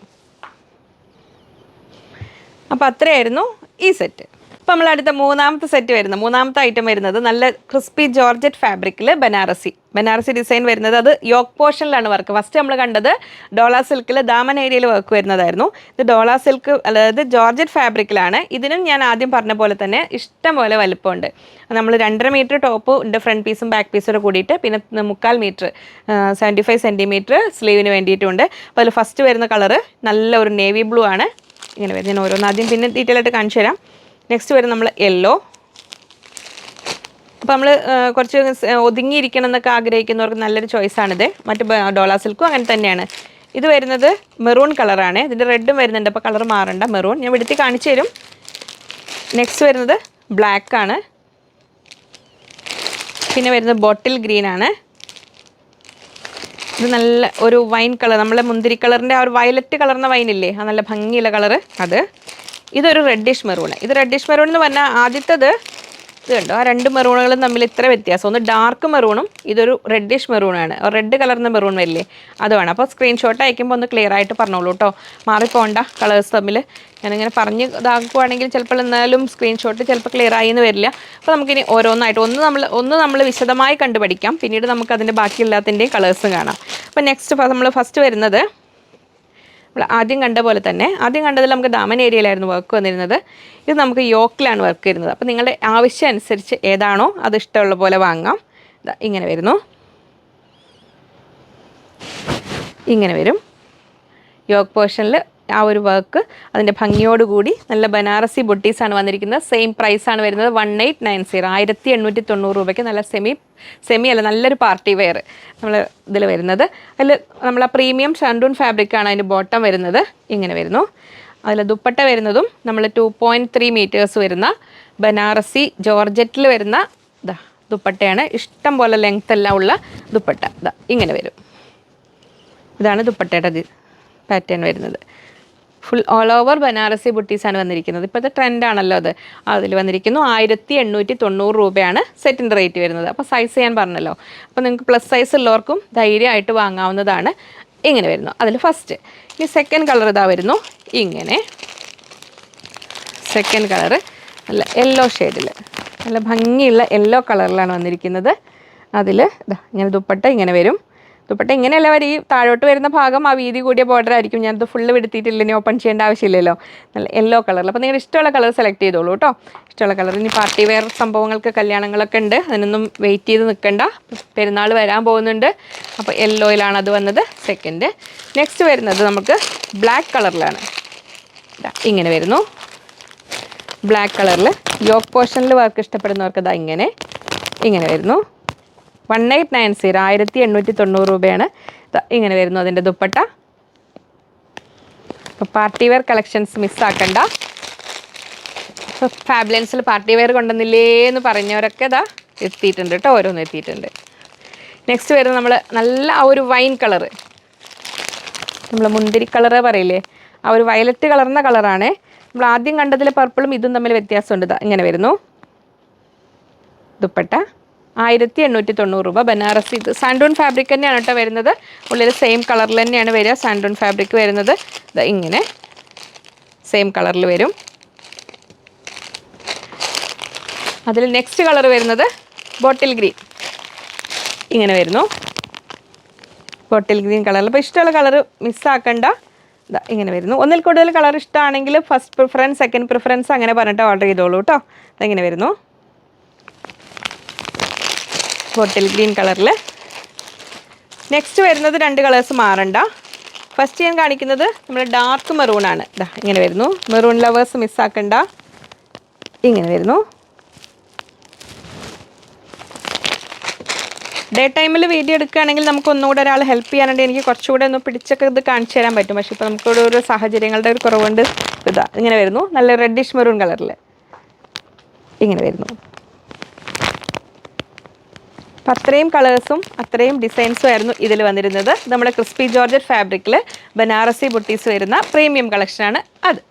അപ്പോൾ അത്രയായിരുന്നു ഈ സെറ്റ്. അപ്പോൾ നമ്മൾ അടുത്ത മൂന്നാമത്തെ സെറ്റ് വരുന്നത്, മൂന്നാമത്തെ ഐറ്റം വരുന്നത് നല്ല ക്രിസ്പി ജോർജറ്റ് ഫാബ്രിക്കിൽ ബനാറസി ഡിസൈൻ വരുന്നത്. അത് യോക്ക് പോർഷനിലാണ് വർക്ക്. ഫസ്റ്റ് നമ്മൾ കണ്ടത് ഡോള സിൽക്കിൽ ദാമൻ ഏരിയയിൽ വർക്ക് വരുന്നതായിരുന്നു. ഇത് ഡോള സിൽക്ക്, അതായത് ജോർജറ്റ് ഫാബ്രിക്കിലാണ്. ഇതിനും ഞാൻ ആദ്യം പറഞ്ഞ പോലെ തന്നെ ഇഷ്ടം പോലെ വലുപ്പമുണ്ട്. നമ്മൾ 2.5 മീറ്റർ ടോപ്പ് ഉണ്ട്, ഫ്രണ്ട് പീസും ബാക്ക് പീസോടെ കൂടിയിട്ട്. പിന്നെ 3/4 മീറ്റർ 75 സെൻറ്റിമീറ്റർ സ്ലീവിന് വേണ്ടിയിട്ടുണ്ട്. അപ്പോൾ അതിൽ ഫസ്റ്റ് വരുന്ന കളറ് നല്ല ഒരു നേവി ബ്ലൂ ആണ്. ഇങ്ങനെ വരും. ഞാൻ ഓരോന്ന് ആദ്യം പിന്നെ ഡീറ്റെയിൽ ആയിട്ട് കാണിച്ചു തരാം. നെക്സ്റ്റ് വരും നമ്മൾ യെല്ലോ. അപ്പോൾ നമ്മൾ കുറച്ച് ഒതുങ്ങിയിരിക്കണം എന്നൊക്കെ ആഗ്രഹിക്കുന്നവർക്ക് നല്ലൊരു ചോയ്സാണിത്. മറ്റ് ഡോള സിൽക്കും അങ്ങനെ തന്നെയാണ്. ഇത് വരുന്നത് മെറൂൺ കളറാണ്. ഇതിൻ്റെ റെഡും വരുന്നുണ്ട്, അപ്പോൾ കളർ മാറണ്ട. മെറൂൺ ഞാൻ വിടുത്തി കാണിച്ചു തരും. നെക്സ്റ്റ് വരുന്നത് ബ്ലാക്ക് ആണ്. പിന്നെ വരുന്നത് ബോട്ടിൽ ഗ്രീൻ ആണ്. ഇത് നല്ല ഒരു വൈൻ കളർ, നമ്മളെ മുന്തിരി കളറിൻ്റെ ആ ഒരു വയലറ്റ് കളർന്ന വൈനില്ലേ, ആ നല്ല ഭംഗിയുള്ള കളറ് അത്. ഇതൊരു റെഡിഷ് മെറൂണ്. ഇത് റെഡിഷ് മെറൂൺ എന്ന് പറഞ്ഞാൽ ആദ്യത്തേത് ഇത് കണ്ടോ, ആ രണ്ട് മെറൂണുകളും തമ്മിൽ ഇത്ര വ്യത്യാസം. ഒന്ന് ഡാർക്ക് മെറൂണും ഇതൊരു റെഡിഷ് മെറൂണാണ്. റെഡ് കളർന്ന മെറൂൺ വരില്ലേ, അതുമാണ്. അപ്പോൾ സ്ക്രീൻഷോട്ട് അയക്കുമ്പോൾ ഒന്ന് ക്ലിയർ ആയിട്ട് പറഞ്ഞോളൂ കേട്ടോ, മാറിപ്പോണ്ട കളേഴ്സ് തമ്മിൽ. ഞാനിങ്ങനെ പറഞ്ഞ് ഇതാക്കുവാണെങ്കിൽ ചിലപ്പോൾ എന്നാലും സ്ക്രീൻഷോട്ട് ചിലപ്പോൾ ക്ലിയർ ആയി എന്ന് വരില്ല. അപ്പോൾ നമുക്കിനി ഓരോന്നായിട്ട് ഒന്ന് നമ്മൾ വിശദമായി കണ്ടുപഠിക്കാം, പിന്നീട് നമുക്ക് അതിൻ്റെ ബാക്കിയുള്ളതിൻ്റെയും കളേഴ്സും കാണാം. അപ്പോൾ നെക്സ്റ്റ് നമ്മൾ ഫസ്റ്റ് വരുന്നത് ആദ്യം കണ്ട പോലെ തന്നെ, ആദ്യം കണ്ടതിൽ നമുക്ക് ദാമൻ ഏരിയയിലായിരുന്നു വർക്ക് വന്നിരുന്നത്. ഇത് നമുക്ക് യോക്കിലാണ് വർക്ക് വരുന്നത്. അപ്പോൾ നിങ്ങളുടെ ആവശ്യം അനുസരിച്ച് ഏതാണോ അത് ഇഷ്ടമുള്ള പോലെ വാങ്ങാം. ഇങ്ങനെ വരുന്നു, ഇങ്ങനെ വരും. യോക്ക് പോർഷനിൽ ആ ഒരു വർക്ക് അതിൻ്റെ ഭംഗിയോടുകൂടി നല്ല ബനാറസി ബുട്ടീസാണ് വന്നിരിക്കുന്നത്. സെയിം പ്രൈസാണ് വരുന്നത് 1890, 1890 രൂപയ്ക്ക്. നല്ല സെമി അല്ല, നല്ലൊരു പാർട്ടി വെയർ നമ്മൾ ഇതിൽ വരുന്നത്. അതിൽ നമ്മൾ ആ പ്രീമിയം ഷാൻഡൂൺ ഫാബ്രിക്കാണ് അതിൻ്റെ ബോട്ടം വരുന്നത്. ഇങ്ങനെ വരുന്നു. അതിൽ ദുപ്പട്ട വരുന്നതും നമ്മൾ 2.3 മീറ്റേഴ്സ് വരുന്ന ബനാറസി ജോർജറ്റിൽ വരുന്ന ദുപ്പട്ടയാണ്. ഇഷ്ടം പോലെ ലെങ്ത് എല്ലാം ഉള്ള ദുപ്പട്ട ഇങ്ങനെ വരും. ഇതാണ് ദുപ്പട്ടയുടെ പാറ്റേൺ വരുന്നത്. ഫുൾ ഓൾ ഓവർ ബനാറസി ബുട്ടീസാണ് വന്നിരിക്കുന്നത്. ഇപ്പോഴത്തെ ട്രെൻഡാണല്ലോ അത്. അതിൽ വന്നിരിക്കുന്നു 1890 രൂപയാണ് സെറ്റിൻ്റെ റേറ്റ് വരുന്നത്. അപ്പോൾ സൈസ് ഞാൻ പറഞ്ഞല്ലോ, അപ്പോൾ നിങ്ങൾക്ക് പ്ലസ് സൈസ് ഉള്ളവർക്കും ധൈര്യമായിട്ട് വാങ്ങാവുന്നതാണ്. ഇങ്ങനെ വരുന്നു. അതിൽ ഫസ്റ്റ് ഈ സെക്കൻഡ് കളർ ഇതാ വരുന്നു. ഇങ്ങനെ സെക്കൻഡ് കളറ് നല്ല യെല്ലോ ഷെയ്ഡിൽ, നല്ല ഭംഗിയുള്ള യെല്ലോ കളറിലാണ് വന്നിരിക്കുന്നത്. അതിൽ ഇങ്ങനെ ദുപ്പട്ട ഇങ്ങനെ വരും. ദുപ്പട്ട ഇങ്ങനെയല്ല വരെ, ഈ താഴോട്ട് വരുന്ന ഭാഗം ആ വീതി കൂടിയ ബോർഡർ ആയിരിക്കും. ഞാനത് ഫുള്ള് വിടുത്തിയിട്ടില്ല, ഇനി ഓപ്പൺ ചെയ്യേണ്ട ആവശ്യമില്ലല്ലോ. നല്ല യെല്ലോ കളറിൽ. അപ്പോൾ നിങ്ങളുടെ ഇഷ്ടമുള്ള കളർ സെലക്ട് ചെയ്തോളൂ കേട്ടോ, ഇഷ്ടമുള്ള കളർ. ഇനി പാർട്ടി വെയർ സംഭവങ്ങൾക്ക് കല്യാണങ്ങളൊക്കെ ഉണ്ട്, അതിനൊന്നും വെയിറ്റ് ചെയ്ത് നിൽക്കണ്ട. പെരുന്നാൾ വരാൻ പോകുന്നുണ്ട്. അപ്പോൾ യെല്ലോയിലാണ് അത് വന്നത് സെക്കൻഡ്. നെക്സ്റ്റ് വരുന്നത് നമുക്ക് ബ്ലാക്ക് കളറിലാണ്. ഇങ്ങനെ വരുന്നു. ബ്ലാക്ക് കളറിൽ യോക്ക് പോർഷനിൽ വർക്ക് ഇഷ്ടപ്പെടുന്നവർക്ക് ഇങ്ങനെ വരുന്നു. 1890, 1890 രൂപയാണ്. ഇങ്ങനെ വരുന്നു അതിൻ്റെ ദുപ്പട്ട. അപ്പോൾ പാർട്ടി വെയർ കളക്ഷൻസ് മിസ്സാക്കണ്ട. ഇപ്പോൾ ഫാബ്ലൻസിൽ പാർട്ടി വെയർ കൊണ്ടുവന്നില്ലേ എന്ന് പറഞ്ഞവരൊക്കെ എത്തിയിട്ടുണ്ട് കേട്ടോ, ഓരോന്ന് എത്തിയിട്ടുണ്ട്. നെക്സ്റ്റ് വരുന്നത് നമ്മൾ നല്ല ആ ഒരു വൈൻ കളറ്, നമ്മൾ മുന്തിരി കളറ് പറയില്ലേ, ആ ഒരു വയലറ്റ് കളർന്ന കളറാണ്. നമ്മൾ ആദ്യം കണ്ടതിൽ പർപ്പിളും ഇതും തമ്മിൽ വ്യത്യാസമുണ്ട്. ഇങ്ങനെ വരുന്നു ദുപ്പട്ട. 1890 രൂപ. ബനാറസി ഇത് സാൻഡൂൺ ഫാബ്രിക് തന്നെയാണ് കേട്ടോ വരുന്നത്. ഉള്ളിൽ സെയിം കളറിൽ തന്നെയാണ് വരിക. സാൻഡൂൺ ഫാബ്രിക് വരുന്നത് ഇങ്ങനെ സെയിം കളറിൽ വരും. അതിൽ നെക്സ്റ്റ് കളർ വരുന്നത് ബോട്ടിൽ ഗ്രീൻ. ഇങ്ങനെ വരുന്നു ബോട്ടിൽ ഗ്രീൻ കളറിൽ. അപ്പോൾ ഇഷ്ടമുള്ള കളർ മിസ്സാക്കണ്ട. ഇങ്ങനെ വരുന്നു. ഒന്നിൽ കൂടുതൽ കളർ ഇഷ്ടമാണെങ്കിൽ ഫസ്റ്റ് പ്രിഫറൻസ്, സെക്കൻഡ് പ്രിഫറൻസ് അങ്ങനെ പറഞ്ഞിട്ട് ഓർഡർ ചെയ്തോളൂ കേട്ടോ. ഇങ്ങനെ വരുന്നു ബോട്ടിൽ ഗ്രീൻ കളറിൽ. നെക്സ്റ്റ് വരുന്നത് രണ്ട് കളേഴ്സ് മാറണ്ട. ഫസ്റ്റ് ഞാൻ കാണിക്കുന്നത് നമ്മൾ ഡാർക്ക് മെറൂണാണ്. ഇങ്ങനെ വരുന്നു. മെറൂൺ ലവേഴ്സ് മിസ്സാക്കണ്ട. ഇങ്ങനെ വരുന്നു. ഡേ ടൈമിൽ വീഡിയോ എടുക്കുകയാണെങ്കിൽ നമുക്ക് ഒന്നുകൂടെ ഒരാൾ ഹെൽപ്പ് ചെയ്യാനുണ്ട്. എനിക്ക് കുറച്ചുകൂടെ ഒന്ന് പിടിച്ചൊക്കെ ഇത് കാണിച്ചു തരാൻ പറ്റും. പക്ഷേ ഇപ്പോൾ നമുക്കിവിടെ ഒരു സാഹചര്യങ്ങളുടെ ഒരു കുറവുണ്ട്. ഇങ്ങനെ വരുന്നു. നല്ല റെഡിഷ് മെറൂൺ കളറിൽ ഇങ്ങനെ വരുന്നു. അപ്പോൾ അത്രയും കളേഴ്സും അത്രയും ഡിസൈൻസും ആയിരുന്നു ഇതിൽ വന്നിരുന്നത്. നമ്മുടെ ക്രിസ്പി ജോർജറ്റ് ഫാബ്രിക്കിൽ ബനാറസി ബുട്ടീസ് വരുന്ന പ്രീമിയം കളക്ഷനാണ് അത്.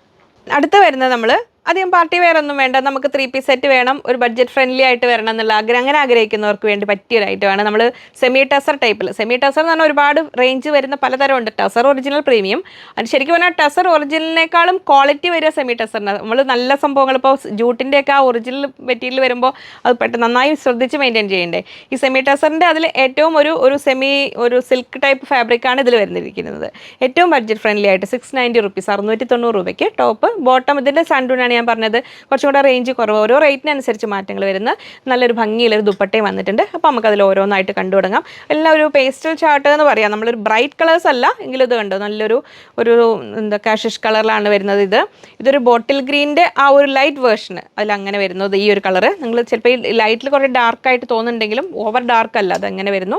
അടുത്ത് വരുന്നത് നമ്മൾ അധികം പാർട്ടി വെയർ ഒന്നും വേണ്ട, നമുക്ക് 3 പീസ് സെറ്റ് വേണം, ഒരു ബഡ്ജറ്റ് ഫ്രണ്ട്ലി ആയിട്ട് വരണം എന്നുള്ള അങ്ങനെ ആഗ്രഹിക്കുന്നവർക്ക് വേണ്ടി പറ്റിയൊരു ഐറ്റമാണ് നമ്മൾ സെമി ടസർ ടൈപ്പിൽ. സെമി ടസർ എന്ന് പറഞ്ഞാൽ ഒരുപാട് റേഞ്ച് വരുന്ന പലതരം ഉണ്ട്. ടസർ ഒറിജിനൽ പ്രീമിയം, അത് ശരിക്കും പറഞ്ഞാൽ ടസർ ഒറിജിനലിനേക്കാളും ക്വാളിറ്റി വരിക സെമി ടസറിന്. നമ്മൾ നല്ല സംഭവങ്ങൾ ഇപ്പോൾ ജൂട്ടിൻ്റെയൊക്കെ ആ ഒറിജിനൽ മെറ്റീരിയൽ വരുമ്പോൾ അത് പെട്ടെന്ന് നന്നായി ശ്രദ്ധിച്ച് മെയിൻറ്റെയിൻ ചെയ്യേണ്ടേ. ഈ സെമി ടസറിൻ്റെ അതിൽ ഏറ്റവും ഒരു സിൽക്ക് ടൈപ്പ് ഫാബ്രിക്കാണ് ഇതിൽ വരുന്നിരിക്കുന്നത്. ഏറ്റവും ബഡ്ജറ്റ് ഫ്രണ്ട്ലി ആയിട്ട് 690 റുപ്പീസ്, 690 രൂപയ്ക്ക് ടോപ്പ് ബോട്ടം ഇതിൻ്റെ സാൻഡൂണാണ് ഞാൻ പറഞ്ഞത്, കുറച്ചും കൂടെ റേഞ്ച് കുറവ്, ഓരോ റേറ്റിനനുസരിച്ച് മാറ്റങ്ങൾ വരുന്ന നല്ലൊരു ഭംഗിയുള്ളൊരു ദുപ്പട്ടയും വന്നിട്ടുണ്ട്. അപ്പോൾ നമുക്കതിൽ ഓരോന്നായിട്ട് കണ്ടു തുടങ്ങാം. എല്ലാം ഒരു പേസ്റ്റൽ ചാർട്ട് എന്ന് പറയാം, നമ്മളൊരു ബ്രൈറ്റ് കളേഴ്സ് അല്ല എങ്കിലും ഇത് കണ്ടോ നല്ലൊരു എന്താ കാഷിഷ് കളറിലാണ് വരുന്നത്. ഇതൊരു ബോട്ടിൽ ഗ്രീൻ്റെ ആ ഒരു ലൈറ്റ് വേർഷന് അതിലങ്ങനെ വരുന്നത് ഈ ഒരു കളറ്. നിങ്ങൾ ചിലപ്പോൾ ഈ ലൈറ്റിൽ കുറേ ഡാർക്കായിട്ട് തോന്നുന്നുണ്ടെങ്കിലും ഓവർ ഡാർക്ക് അല്ല, അതങ്ങനെ വരുന്നു.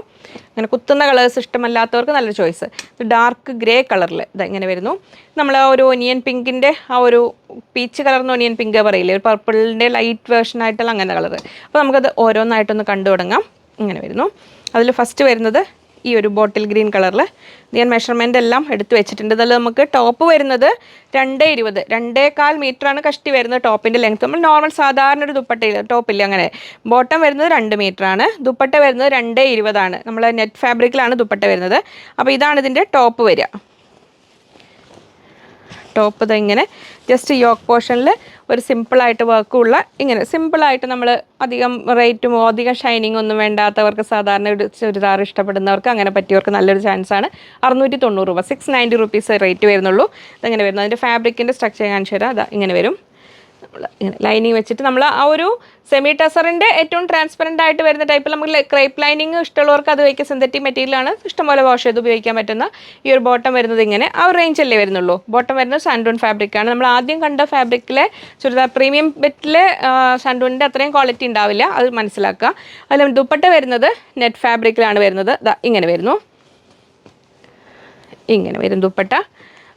അങ്ങനെ കുത്തുന്ന കളേഴ്സ് ഇഷ്ടമല്ലാത്തവർക്ക് നല്ലൊരു ചോയ്സ്. ഇത് ഡാർക്ക് ഗ്രേ കളറിൽ ഇതെങ്ങനെ വരുന്നു. നമ്മൾ ആ ഒരു ഒനിയൻ പിങ്കിൻ്റെ ആ ഒരു പീച്ച് കളർന്ന് ഒനിയൻ പിങ്ക് പറയില്ലേ, ഒരു പർപ്പിളിൻ്റെ ലൈറ്റ് വേർഷൻ ആയിട്ടുള്ള അങ്ങനെ കളറ്. അപ്പോൾ നമുക്കത് ഓരോന്നായിട്ടൊന്ന് കണ്ടു തുടങ്ങാം. ഇങ്ങനെ വരുന്നു. അതിൽ ഫസ്റ്റ് വരുന്നത് ഈ ഒരു ബോട്ടിൽ ഗ്രീൻ കളറിൽ ഞാൻ മെഷർമെൻ്റ് എല്ലാം എടുത്ത് വെച്ചിട്ടുണ്ട്. അതിൽ നമുക്ക് ടോപ്പ് വരുന്നത് 2.20, 2.25 മീറ്ററാണ് കഷ്ടി വരുന്നത് ടോപ്പിൻ്റെ ലെങ്ത്ത്. നമ്മൾ നോർമൽ സാധാരണ ഒരു ദുപ്പട്ടയില്ല, ടോപ്പില്ല അങ്ങനെ. ബോട്ടം വരുന്നത് 2 മീറ്ററാണ്, ദുപ്പട്ട വരുന്നത് 2.20 ആണ്. നമ്മൾ നെറ്റ് ഫാബ്രിക്കിലാണ് ദുപ്പട്ട വരുന്നത്. അപ്പോൾ ഇതാണ് ഇതിൻ്റെ ടോപ്പ് വരിക. ടോപ്പ് ഇങ്ങനെ ജസ്റ്റ് യോക്ക് പോർഷനിൽ ഒരു സിമ്പിളായിട്ട് വർക്കുള്ള ഇങ്ങനെ സിമ്പിളായിട്ട് നമ്മൾ അധികം റേറ്റും അധികം ഷൈനിങ് ഒന്നും വേണ്ടാത്തവർക്ക്, സാധാരണ ഒരു ചുരിദാർ ഇഷ്ടപ്പെടുന്നവർക്ക് അങ്ങനെ പറ്റിയവർക്ക് നല്ലൊരു ചാൻസാണ്. 690 രൂപ, 690 റുപ്പീസ് റേറ്റ് വരുന്നുള്ളൂ. ഇതെങ്ങനെ വരുന്നു, അതിൻ്റെ ഫാബ്രിക്കിൻ്റെ സ്ട്രക്ചർ കാണിച്ചു തരാം. അതാ ഇങ്ങനെ വരും. ഇങ്ങനെ ലൈനിങ് വെച്ചിട്ട് നമ്മൾ ആ ഒരു സെമി ടസറിൻ്റെ ഏറ്റവും ട്രാൻസ്പെറൻ്റ് ആയിട്ട് വരുന്ന ടൈപ്പിൽ നമുക്ക് ക്രേപ്പ് ലൈനിങ് ഇഷ്ടമുള്ളവർക്ക് അത് വയ്ക്കുക. സിന്തറ്റിക് മെറ്റീരിയലാണ്, ഇഷ്ടംപോലെ വാഷ് ചെയ്ത് ഉപയോഗിക്കാൻ പറ്റുന്ന ഈ ഒരു ബോട്ടം വരുന്നത് ഇങ്ങനെ ആ ഒരു റേഞ്ചല്ലേ വരുന്നുള്ളൂ. ബോട്ടം വരുന്നത് സാൻഡൂൺ ഫാബ്രിക്കാണ്. നമ്മൾ ആദ്യം കണ്ട ഫാബ്രിക്കിലെ ചുരിദാർ പ്രീമിയം ബെറ്റിലെ സാൻഡൂണിൻ്റെ അത്രയും ക്വാളിറ്റി ഉണ്ടാവില്ല, അത് മനസ്സിലാക്കുക. അതിൽ ദുപ്പട്ട വരുന്നത് നെറ്റ് ഫാബ്രിക്കിലാണ് വരുന്നത്. ഇങ്ങനെ വരുന്നു, ഇങ്ങനെ വരും ദുപ്പട്ട.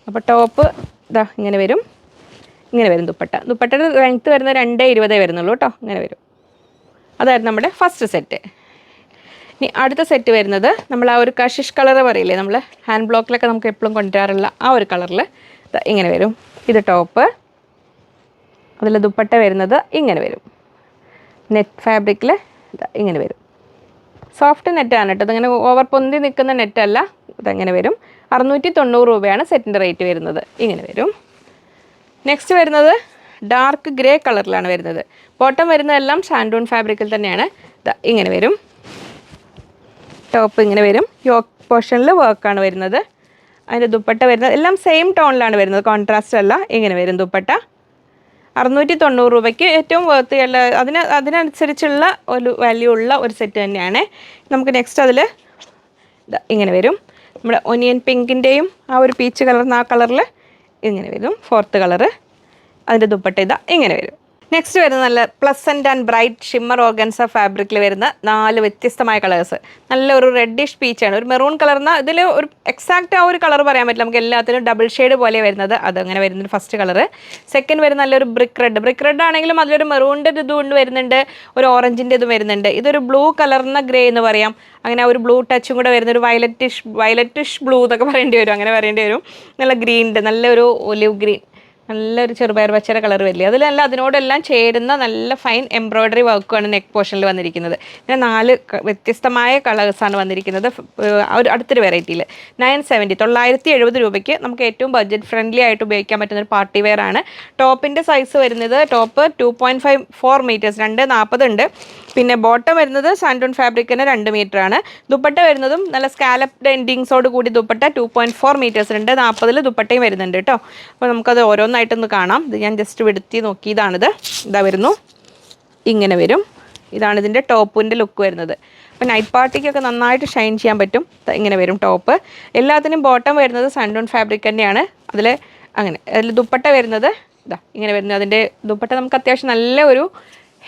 അപ്പോൾ ടോപ്പ് ഇങ്ങനെ വരും, ഇങ്ങനെ വരും ദുപ്പട്ടയുടെ ലെങ്ത്ത് വരുന്നത് 2.20 വരുന്നുള്ളൂ കേട്ടോ. ഇങ്ങനെ വരും. അതായിരുന്നു നമ്മുടെ ഫസ്റ്റ് സെറ്റ്. ഇനി അടുത്ത സെറ്റ് വരുന്നത് നമ്മൾ ആ ഒരു കഷിഷ് കളർ പറയില്ലേ, നമ്മൾ ഹാൻഡ് ബ്ലോക്കിലൊക്കെ നമുക്ക് എപ്പോഴും കൊണ്ടുവരാറുള്ള ആ ഒരു കളറിൽ ഇങ്ങനെ വരും. ഇത് ടോപ്പ്, അതിൽ ദുപ്പട്ട വരുന്നത് ഇങ്ങനെ വരും. നെറ്റ് ഫാബ്രിക്കിൽ ഇങ്ങനെ വരും. സോഫ്റ്റ് നെറ്റാണ് കേട്ടോ, ഇതിങ്ങനെ ഓവർ പൊന്തി നിൽക്കുന്ന നെറ്റല്ല. ഇതെങ്ങനെ വരും. 690 രൂപയാണ് സെറ്റിൻ്റെ റേറ്റ് വരുന്നത്. ഇങ്ങനെ വരും. നെക്സ്റ്റ് വരുന്നത് ഡാർക്ക് ഗ്രേ കളറിലാണ് വരുന്നത്. ബോട്ടം വരുന്നതെല്ലാം സാൻഡൂൺ ഫാബ്രിക്കിൽ തന്നെയാണ്. ഇങ്ങനെ വരും. ടോപ്പ് ഇങ്ങനെ വരും. യോക്ക് പോർഷനിൽ വർക്കാണ് വരുന്നത്. അതിൻ്റെ ദുപ്പട്ട വരുന്നത് എല്ലാം സെയിം ടോണിലാണ് വരുന്നത്, കോൺട്രാസ്റ്റ് അല്ല. ഇങ്ങനെ വരും ദുപ്പട്ട. 690 രൂപയ്ക്ക് ഏറ്റവും വർത്തിയുള്ള അതിനനുസരിച്ചുള്ള ഒരു വാല്യൂ ഉള്ള ഒരു സെറ്റ് തന്നെയാണ്. നമുക്ക് നെക്സ്റ്റ് അതിൽ ഇങ്ങനെ വരും. നമ്മുടെ ഒനിയൻ പിങ്കിൻ്റെയും ആ ഒരു പീച്ച് കളർന്ന ആ കളറിൽ ഇങ്ങനെ വരും. ഫോർത്ത് കളറ്, അതിൻ്റെ ദുപ്പട്ട ഇങ്ങനെ വരും. നെക്സ്റ്റ് വരുന്നത് നല്ല pleasant and bright shimmer organza ഫാബ്രിക്കിൽ വരുന്ന 4 വ്യത്യസ്തമായ കളേഴ്സ്. നല്ലൊരു റെഡിഷ് പീച്ചാണ്, ഒരു മെറൂൺ കളർന്ന. ഇതിൽ ഒരു എക്സാക്റ്റ് ആ ഒരു കളർ പറയാൻ പറ്റില്ല, നമുക്ക് എല്ലാത്തിനും ഡബിൾ ഷെയ്ഡ് പോലെ വരുന്നത്. അതങ്ങനെ വരുന്നൊരു ഫസ്റ്റ് കളറ്. സെക്കൻഡ് വരുന്ന നല്ലൊരു ബ്രിക്ക് റെഡ് ആണെങ്കിലും അതിലൊരു മെറൂണിൻ്റെ ഇത് കൊണ്ട് വരുന്നുണ്ട്, ഒരു ഓറഞ്ചിൻ്റെ ഇത് വരുന്നുണ്ട്. ഇതൊരു ബ്ലൂ കളർന്ന ഗ്രേ എന്ന് പറയാം. അങ്ങനെ ഒരു ബ്ലൂ ടച്ചും കൂടെ വരുന്ന ഒരു വയലറ്റിഷ് ബ്ലൂ എന്നൊക്കെ പറയേണ്ടി വരും, അങ്ങനെ പറയേണ്ടി വരും. നല്ല ഗ്രീൻ്റെ നല്ലൊരു ഒലിവ് ഗ്രീൻ, നല്ലൊരു ചെറുപയർ പച്ചര കളർ വരില്ലേ, അതിനോടെല്ലാം ചേരുന്ന നല്ല ഫൈൻ എംബ്രോയ്ഡറി വർക്കുമാണ് നെക്ക് പോർഷനിൽ വന്നിരിക്കുന്നത്. ഇങ്ങനെ 4 വ്യത്യസ്തമായ കളേഴ്സാണ് വന്നിരിക്കുന്നത്. അടുത്തൊരു വെറൈറ്റിയിൽ 970 രൂപയ്ക്ക് നമുക്ക് ഏറ്റവും ബഡ്ജറ്റ് ഫ്രണ്ട്ലി ആയിട്ട് ഉപയോഗിക്കാൻ പറ്റുന്ന ഒരു പാർട്ടി വെയർ ആണ്. ടോപ്പിൻ്റെ സൈസ് വരുന്നത് ടോപ്പ് 2.54 മീറ്റേഴ്സ്, 2.40 ഉണ്ട്. പിന്നെ ബോട്ടം വരുന്നത് സാൻഡൂൺ ഫാബ്രിക്കിന് 2 മീറ്ററാണ്. ദുപ്പട്ട വരുന്നതും നല്ല സ്കാലപ്ഡ് എൻഡിങ്സോട് കൂടി ദുപ്പട്ട 2.4 മീറ്റേഴ്സ്, 2.40 ദുപ്പട്ടയും വരുന്നുണ്ട് കേട്ടോ. അപ്പോൾ നമുക്കത് ഓരോന്നായിട്ടൊന്ന് കാണാം. ഇത് ഞാൻ ജസ്റ്റ് വെടുത്തി നോക്കിയതാണിത്. വരുന്നു, ഇങ്ങനെ വരും. ഇതാണ് ഇതിൻ്റെ ടോപ്പിൻ്റെ ലുക്ക് വരുന്നത്. അപ്പോൾ നൈറ്റ് പാർട്ടിക്കൊക്കെ നന്നായിട്ട് ഷൈൻ ചെയ്യാൻ പറ്റും. ഇങ്ങനെ വരും ടോപ്പ്. എല്ലാത്തിനും ബോട്ടം വരുന്നത് സാൻഡൂൺ ഫാബ്രിക് തന്നെയാണ്. അതിൽ ദുപ്പട്ട വരുന്നത് ഇങ്ങനെ വരുന്നത്. അതിൻ്റെ ദുപ്പട്ട നമുക്ക് അത്യാവശ്യം നല്ല ഒരു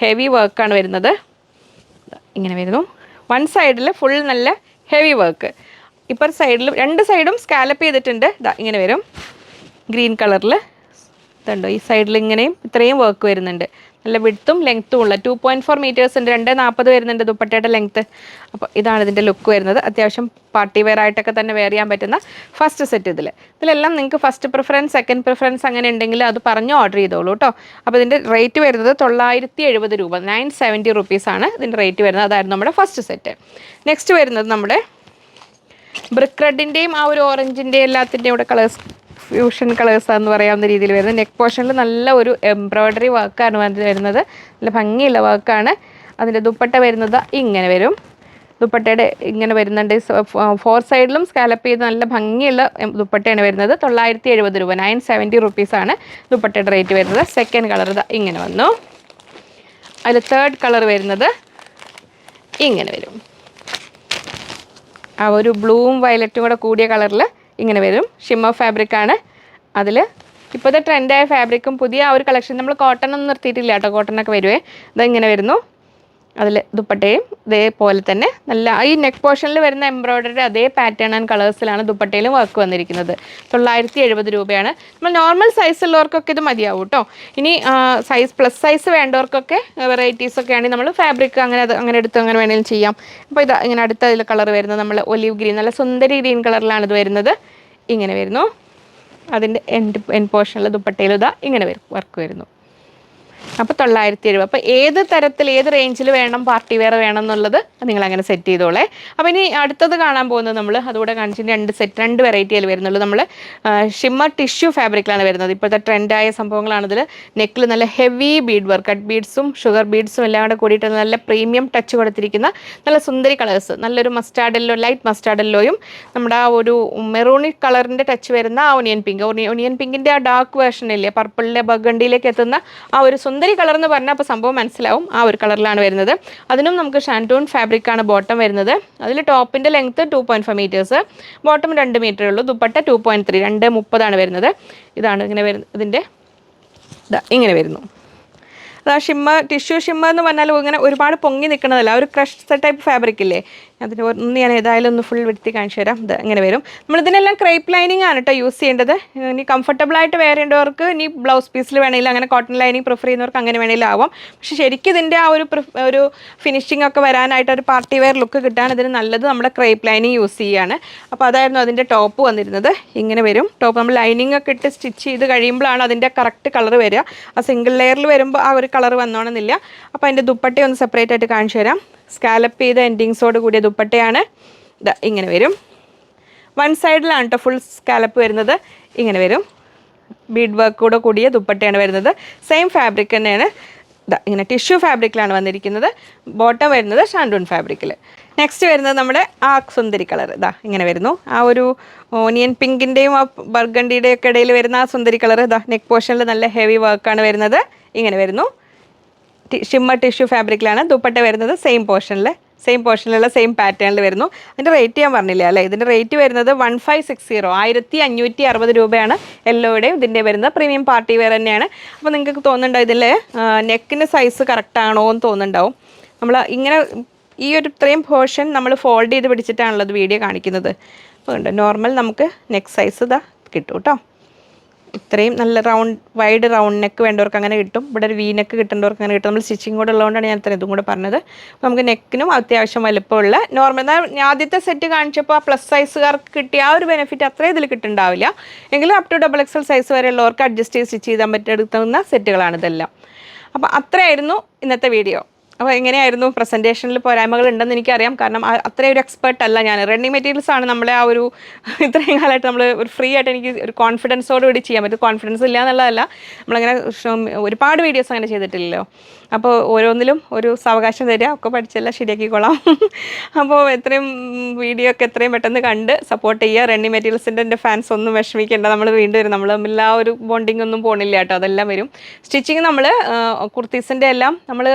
ഹെവി വർക്കാണ് വരുന്നത്. ഇങ്ങനെ വരുന്നു. വൺ സൈഡിൽ ഫുൾ നല്ല ഹെവി വർക്ക്, ഇപ്പോൾ സൈഡിലും 2 സൈഡും സ്കാലപ്പ് ചെയ്തിട്ടുണ്ട്. ഇങ്ങനെ വരും ഗ്രീൻ കളറിൽ. ഇതുണ്ടോ, ഈ സൈഡിൽ ഇങ്ങനെയും ഇത്രയും വർക്ക് വരുന്നുണ്ട്. നല്ല വിഡ്ത്തും ലെങ്ത്തും ഉള്ള 2.4 മീറ്റേഴ്സ് ഉണ്ട്, 2.40 വരുന്നുണ്ട് ദുപ്പട്ടയുടെ ലെങ്ത്ത്. അപ്പോൾ ഇതാണ് ഇതിൻ്റെ ലുക്ക് വരുന്നത്. അത്യാവശ്യം പാർട്ടി വെയർ ആയിട്ടൊക്കെ തന്നെ വെയർ ചെയ്യാൻ പറ്റുന്ന ഫസ്റ്റ് സെറ്റ്. ഇതിലെല്ലാം നിങ്ങൾക്ക് ഫസ്റ്റ് പ്രിഫറൻസ്, സെക്കൻഡ് പ്രിഫറൻസ് അങ്ങനെ ഉണ്ടെങ്കിൽ അത് പറഞ്ഞ് ഓർഡർ ചെയ്തോളൂ കേട്ടോ. അപ്പോൾ ഇതിൻ്റെ റേറ്റ് വരുന്നത് 970 രൂപ, 970 റുപ്പീസാണ് ഇതിൻ്റെ റേറ്റ് വരുന്നത്. അതായിരുന്നു നമ്മുടെ ഫസ്റ്റ് സെറ്റ്. നെക്സ്റ്റ് വരുന്നത് നമ്മുടെ ബ്രിക്ക് റെഡിൻ്റെയും ആ ഒരു ഓറഞ്ചിൻ്റെയും എല്ലാത്തിൻ്റെയും കൂടെ കളേഴ്സ്, ഫ്യൂഷൻ കളേഴ്സാന്ന് പറയാവുന്ന രീതിയിൽ വരുന്നത്. നെക്ക് പോർഷനിൽ നല്ല ഒരു എംബ്രോയ്ഡറി വർക്കാണ് വരുന്നത്, നല്ല ഭംഗിയുള്ള വർക്കാണ്. അതിൻ്റെ ദുപ്പട്ട വരുന്നത് ഇങ്ങനെ വരും. ദുപ്പട്ടയുടെ ഇങ്ങനെ വരുന്നുണ്ട്. 4 സൈഡിലും സ്കാലപ്പ് ചെയ്ത് നല്ല ഭംഗിയുള്ള ദുപ്പട്ടയാണ് വരുന്നത്. 970 രൂപ, 970 റുപ്പീസാണ് ദുപ്പട്ടയുടെ റേറ്റ് വരുന്നത്. സെക്കൻഡ് കളർ ഇതാ ഇങ്ങനെ വന്നു. അതിൽ തേർഡ് കളർ വരുന്നത് ഇങ്ങനെ വരും. ആ ഒരു ബ്ലൂവും വയലറ്റും കൂടെ കൂടിയ കളറിൽ ഇങ്ങനെ വരും. ഷിമ്മർ ഫാബ്രിക്കാണ്. അതിൽ ഇപ്പോഴത്തെ ട്രെൻഡായ ഫാബ്രിക്കും പുതിയ ആ ഒരു കളക്ഷൻ, നമ്മൾ കോട്ടൺ ഒന്നും നിർത്തിയിട്ടില്ല കേട്ടോ, കോട്ടണൊക്കെ വരുവേ. ഇങ്ങനെ വരുന്നു. അതിൽ ദുപ്പട്ടയും ഇതേപോലെ തന്നെ നല്ല ഈ നെക്ക് പോർഷനിൽ വരുന്ന എംബ്രോയ്ഡറി അതേ പാറ്റേൺ ആൻഡ് കളേഴ്സിലാണ് ദുപ്പട്ടയിലും വർക്ക് വന്നിരിക്കുന്നത്. 970 രൂപയാണ്. നമ്മൾ നോർമൽ സൈസ് ഉള്ളവർക്കൊക്കെ ഇത് മതിയാവും കേട്ടോ. ഇനി പ്ലസ് സൈസ് വേണ്ടവർക്കൊക്കെ വെറൈറ്റീസൊക്കെ ആണെങ്കിൽ നമ്മൾ ഫാബ്രിക് അങ്ങനെ എടുത്ത് അങ്ങനെ വേണമെങ്കിലും ചെയ്യാം. അപ്പോൾ ഇതാ ഇങ്ങനെ അടുത്ത ഇതിൽ കളർ വരുന്നത് നമ്മൾ ഒലിവ് ഗ്രീൻ, നല്ല സുന്ദരി ഗ്രീൻ കളറിലാണ് ഇത് വരുന്നത്. ഇങ്ങനെ വരുന്നു. അതിൻ്റെ എൻഡ് പോർഷനിൽ ദുപ്പട്ടയിൽ ഇതാ ഇങ്ങനെ വരും വർക്ക് വരുന്നു. അപ്പോൾ 970. അപ്പോൾ ഏത് തരത്തിൽ ഏത് റേഞ്ചിൽ വേണം, പാർട്ടി വെയർ വേണം എന്നുള്ളത് നിങ്ങളങ്ങനെ സെറ്റ് ചെയ്തോളേ. അപ്പോൾ ഇനി അടുത്തത് കാണാൻ പോകുന്നത് നമ്മൾ അതുകൂടെ കാണിച്ചിട്ട് രണ്ട് വെറൈറ്റിയിൽ വരുന്നുള്ളൂ. നമ്മൾ ഷിമ്മർ ടിഷ്യൂ ഫാബ്രിക്കിലാണ് വരുന്നത്. ഇപ്പോഴത്തെ ട്രെൻഡായ സംഭവങ്ങളാണിതിൽ. നെക്കിൽ നല്ല ഹെവി ബീഡ് വർക്ക്, കട്ട് ബീഡ്സും ഷുഗർ ബീഡ്സും എല്ലാം കൂടെ കൂടിയിട്ട് നല്ല പ്രീമിയം ടച്ച് കൊടുത്തിരിക്കുന്ന നല്ല സുന്ദരി കളേഴ്സ്. നല്ലൊരു മസ്റ്റാർഡ് യെല്ലോ, ലൈറ്റ് മസ്റ്റാർഡ് യെല്ലോയും നമ്മുടെ ആ ഒരു മെറൂണി കളറിൻ്റെ ടച്ച് വരുന്ന ആ ഒനിയൻ പിങ്ക്, ഒനിയൻ പിങ്കിൻ്റെ ആ ഡാർക്ക് വേർഷനില്ലേ, പർപ്പിളിലെ ബർഗണ്ടിയിലേക്ക് എത്തുന്ന ആ ഒരു സുന്ദരി കളർ എന്ന് പറഞ്ഞാൽ അപ്പോൾ സംഭവം മനസ്സിലാവും. ആ ഒരു കളറിലാണ് വരുന്നത്. അതിനും നമുക്ക് ഷാൻറ്റൂൺ ഫാബ്രിക്കാണ് ബോട്ടം വരുന്നത്. അതിൽ ടോപ്പിൻ്റെ ലെങ്ത്ത് 2.5 മീറ്റേഴ്സ്, ബോട്ടം 2 മീറ്ററേ ഉള്ളൂ. ദുപ്പട്ട 2.3, 2.30 വരുന്നത്. ഇതാണ് ഇങ്ങനെ വരുന്നത്. ഇതിൻ്റെ ഇങ്ങനെ വരുന്നു. അതാ ഷിമ്മർ, ടിഷ്യൂ ഷിമ്മർ എന്ന് പറഞ്ഞാൽ ഇങ്ങനെ ഒരുപാട് പൊങ്ങി നിൽക്കുന്നതല്ല, ഒരു ക്രഷ് ടൈപ്പ് ഫാബ്രിക് ഇല്ലേ, അതിന് ഒന്ന് ഞാൻ ഏതായാലും ഒന്ന് ഫുൾ വിടുത്തി കാണിച്ചു തരാം. ഇത് ഇങ്ങനെ വരും. നമ്മളിതിനെല്ലാം ക്രേപ്പ് ലൈനിങ് ആണ് കേട്ടോ യൂസ് ചെയ്യേണ്ടത്. ഇനി കംഫർട്ടബിളായിട്ട് വെയർ ചെയ്യേണ്ടവർക്ക് ഇനി ബ്ലൗസ് പീസിൽ വേണമെങ്കിൽ അങ്ങനെ കോട്ടൺ ലൈനിങ് പ്രിഫർ ചെയ്യുന്നവർക്ക് അങ്ങനെ വേണമെങ്കിലും ആവാം. പക്ഷേ ശരിക്കും ഇതിൻ്റെ ആ ഒരു ഫിനിഷിംഗ് ഒക്കെ വരാനായിട്ട് ഒരു പാർട്ടി വെയർ ലുക്ക് കിട്ടാൻ ഇതിന് നല്ലത് നമ്മുടെ ക്രേപ്പ് ലൈനിങ് യൂസ് ചെയ്യുകയാണ്. അപ്പോൾ അതായിരുന്നു അതിൻ്റെ ടോപ്പ് വന്നിരുന്നത്. ഇങ്ങനെ വരും ടോപ്പ്. നമ്മൾ ലൈനിങ് ഒക്കെ ഇട്ട് സ്റ്റിച്ച് ചെയ്ത് കഴിയുമ്പോഴാണ് അതിൻ്റെ കറക്റ്റ് കളർ വരിക. ആ സിംഗിൾ ലെയറിൽ വരുമ്പോൾ ആ ഒരു കളർ വന്നോണമെന്നില്ല. അപ്പോൾ അതിൻ്റെ ദുപ്പട്ട ഒന്ന് സെപ്പറേറ്റ് ആയിട്ട് കാണിച്ചു തരാം. സ്കാലപ്പ് ചെയ്ത എൻഡിങ്സോട് കൂടിയ ദുപ്പട്ടയാണ്. ഇങ്ങനെ വരും. വൺ സൈഡിലാണ് കേട്ടോ ഫുൾ സ്കാലപ്പ് വരുന്നത്. ഇങ്ങനെ വരും. ബീഡ് വർക്കോട് കൂടിയ ദുപ്പട്ടയാണ് വരുന്നത്. സെയിം ഫാബ്രിക് തന്നെയാണ്. ഇങ്ങനെ ടിഷ്യൂ ഫാബ്രിക്കിലാണ് വന്നിരിക്കുന്നത്. ബോട്ടം വരുന്നത് ഷാൻഡൂൺ ഫാബ്രിക്കിൽ. നെക്സ്റ്റ് വരുന്നത് നമ്മുടെ ആ സുന്ദരി കളർ. ഇങ്ങനെ വരുന്നു. ആ ഒരു ഓനിയൻ പിങ്കിൻ്റെയും ആ ബർഗണ്ടിയുടെയും ഒക്കെ ഇടയിൽ വരുന്ന ആ സുന്ദരി കളർ. നെക്ക് പോർഷനിൽ നല്ല ഹെവി വർക്കാണ് വരുന്നത്. ഇങ്ങനെ വരുന്നു. ഷിമ്മർ ടിഷ്യൂ ഫാബ്രിക്കിലാണ് ദുപ്പട്ട വരുന്നത്. സെയിം പോർഷനിലുള്ള സെയിം പാറ്റേണിൽ വരുന്നു. അതിൻ്റെ റേറ്റ് ഞാൻ പറഞ്ഞില്ല അല്ലേ. ഇതിൻ്റെ റേറ്റ് വരുന്നത് 1560, 1560 രൂപയാണ് യെല്ലോയുടെയും ഇതിൻ്റെ വരുന്നത്. പ്രീമിയം പാർട്ടി വെയർ തന്നെയാണ്. അപ്പോൾ നിങ്ങൾക്ക് തോന്നുന്നുണ്ടോ ഇതിൽ നെക്കിൻ്റെ സൈസ് കറക്റ്റാണോ എന്ന് തോന്നുന്നുണ്ടാവും. നമ്മൾ ഇങ്ങനെ ഈ ഒരു ഇത്രയും പോർഷൻ നമ്മൾ ഫോൾഡ് ചെയ്ത് പിടിച്ചിട്ടാണല്ലോ ഇത് വീഡിയോ കാണിക്കുന്നത്. അപ്പോൾ ഉണ്ട് നോർമൽ നമുക്ക് നെക്ക് സൈസ് കിട്ടും കേട്ടോ. ഇത്രയും നല്ല വൈഡ് റൗണ്ട് നെക്ക് വേണ്ടവർക്ക് അങ്ങനെ കിട്ടും. ഇവിടെ ഒരു വി നെക്ക് കിട്ടേണ്ടവർക്ക് അങ്ങനെ കിട്ടും. നമ്മൾ സ്റ്റിച്ചിങ് കൂടെ ഉള്ളതുകൊണ്ടാണ് ഞാൻ ഇത്രയും ഇതും കൂടെ പറഞ്ഞത്. അപ്പോൾ നമുക്ക് നെക്കിനും അത്യാവശ്യം വലുപ്പമുള്ള നോർമൽ, ആദ്യത്തെ സെറ്റ് കാണിച്ചപ്പോൾ ആ പ്ലസ് സൈസുകാർക്ക് കിട്ടിയ ആ ഒരു ബെനിഫിറ്റ് അത്രയും ഇതിൽ കിട്ടുന്നുണ്ടാവില്ല. എങ്കിലും അപ് ടു XXL സൈസ് വരെ ഉള്ളവർക്ക് അഡ്ജസ്റ്റ് ചെയ്ത് സ്റ്റിച്ച് ചെയ്താൻ പറ്റുന്ന സെറ്റുകളാണ് ഇതെല്ലാം. അപ്പോൾ അത്രയായിരുന്നു ഇന്നത്തെ വീഡിയോ. അപ്പോൾ എങ്ങനെയായിരുന്നു പ്രസൻറ്റേഷനിൽ പോരായ്മകൾ ഉണ്ടെന്ന് എനിക്കറിയാം. കാരണം അത്രയും ഒരു എക്സ്പേർട്ട് അല്ല ഞാൻ. റണ്ണിങ് മെറ്റീരിയൽസ് ആണ് നമ്മളെ ആ ഒരു ഇത്രയും കാലമായിട്ട് നമ്മൾ ഒരു ഫ്രീ ആയിട്ട് എനിക്ക് ഒരു കോൺഫിഡൻസോടുകൂടി ചെയ്യാൻ പറ്റും. കോൺഫിഡൻസ് ഇല്ല എന്നുള്ളതല്ല, നമ്മളങ്ങനെ ഒരുപാട് വീഡിയോസ് അങ്ങനെ ചെയ്തിട്ടില്ലല്ലോ. അപ്പോൾ ഓരോന്നിലും ഒരു സാവകാശം തരിക, ഒക്കെ പഠിച്ചെല്ലാം ശരിയാക്കിക്കോളാം. അപ്പോൾ എത്രയും വീഡിയോ ഒക്കെ എത്രയും പെട്ടെന്ന് കണ്ട് സപ്പോർട്ട് ചെയ്യുക. റണ്ണിങ് മെറ്റീരിയൽസിൻ്റെ എൻ്റെ ഫാൻസ് ഒന്നും വിഷമിക്കേണ്ട. നമ്മൾ വീണ്ടും വരും. നമ്മൾ തമ്മിൽ ആ ഒരു ബോണ്ടിങ് ഒന്നും പോണില്ല കേട്ടോ. അതെല്ലാം വരും. സ്റ്റിച്ചിങ് നമ്മൾ കുർത്തീസിൻ്റെ എല്ലാം നമ്മൾ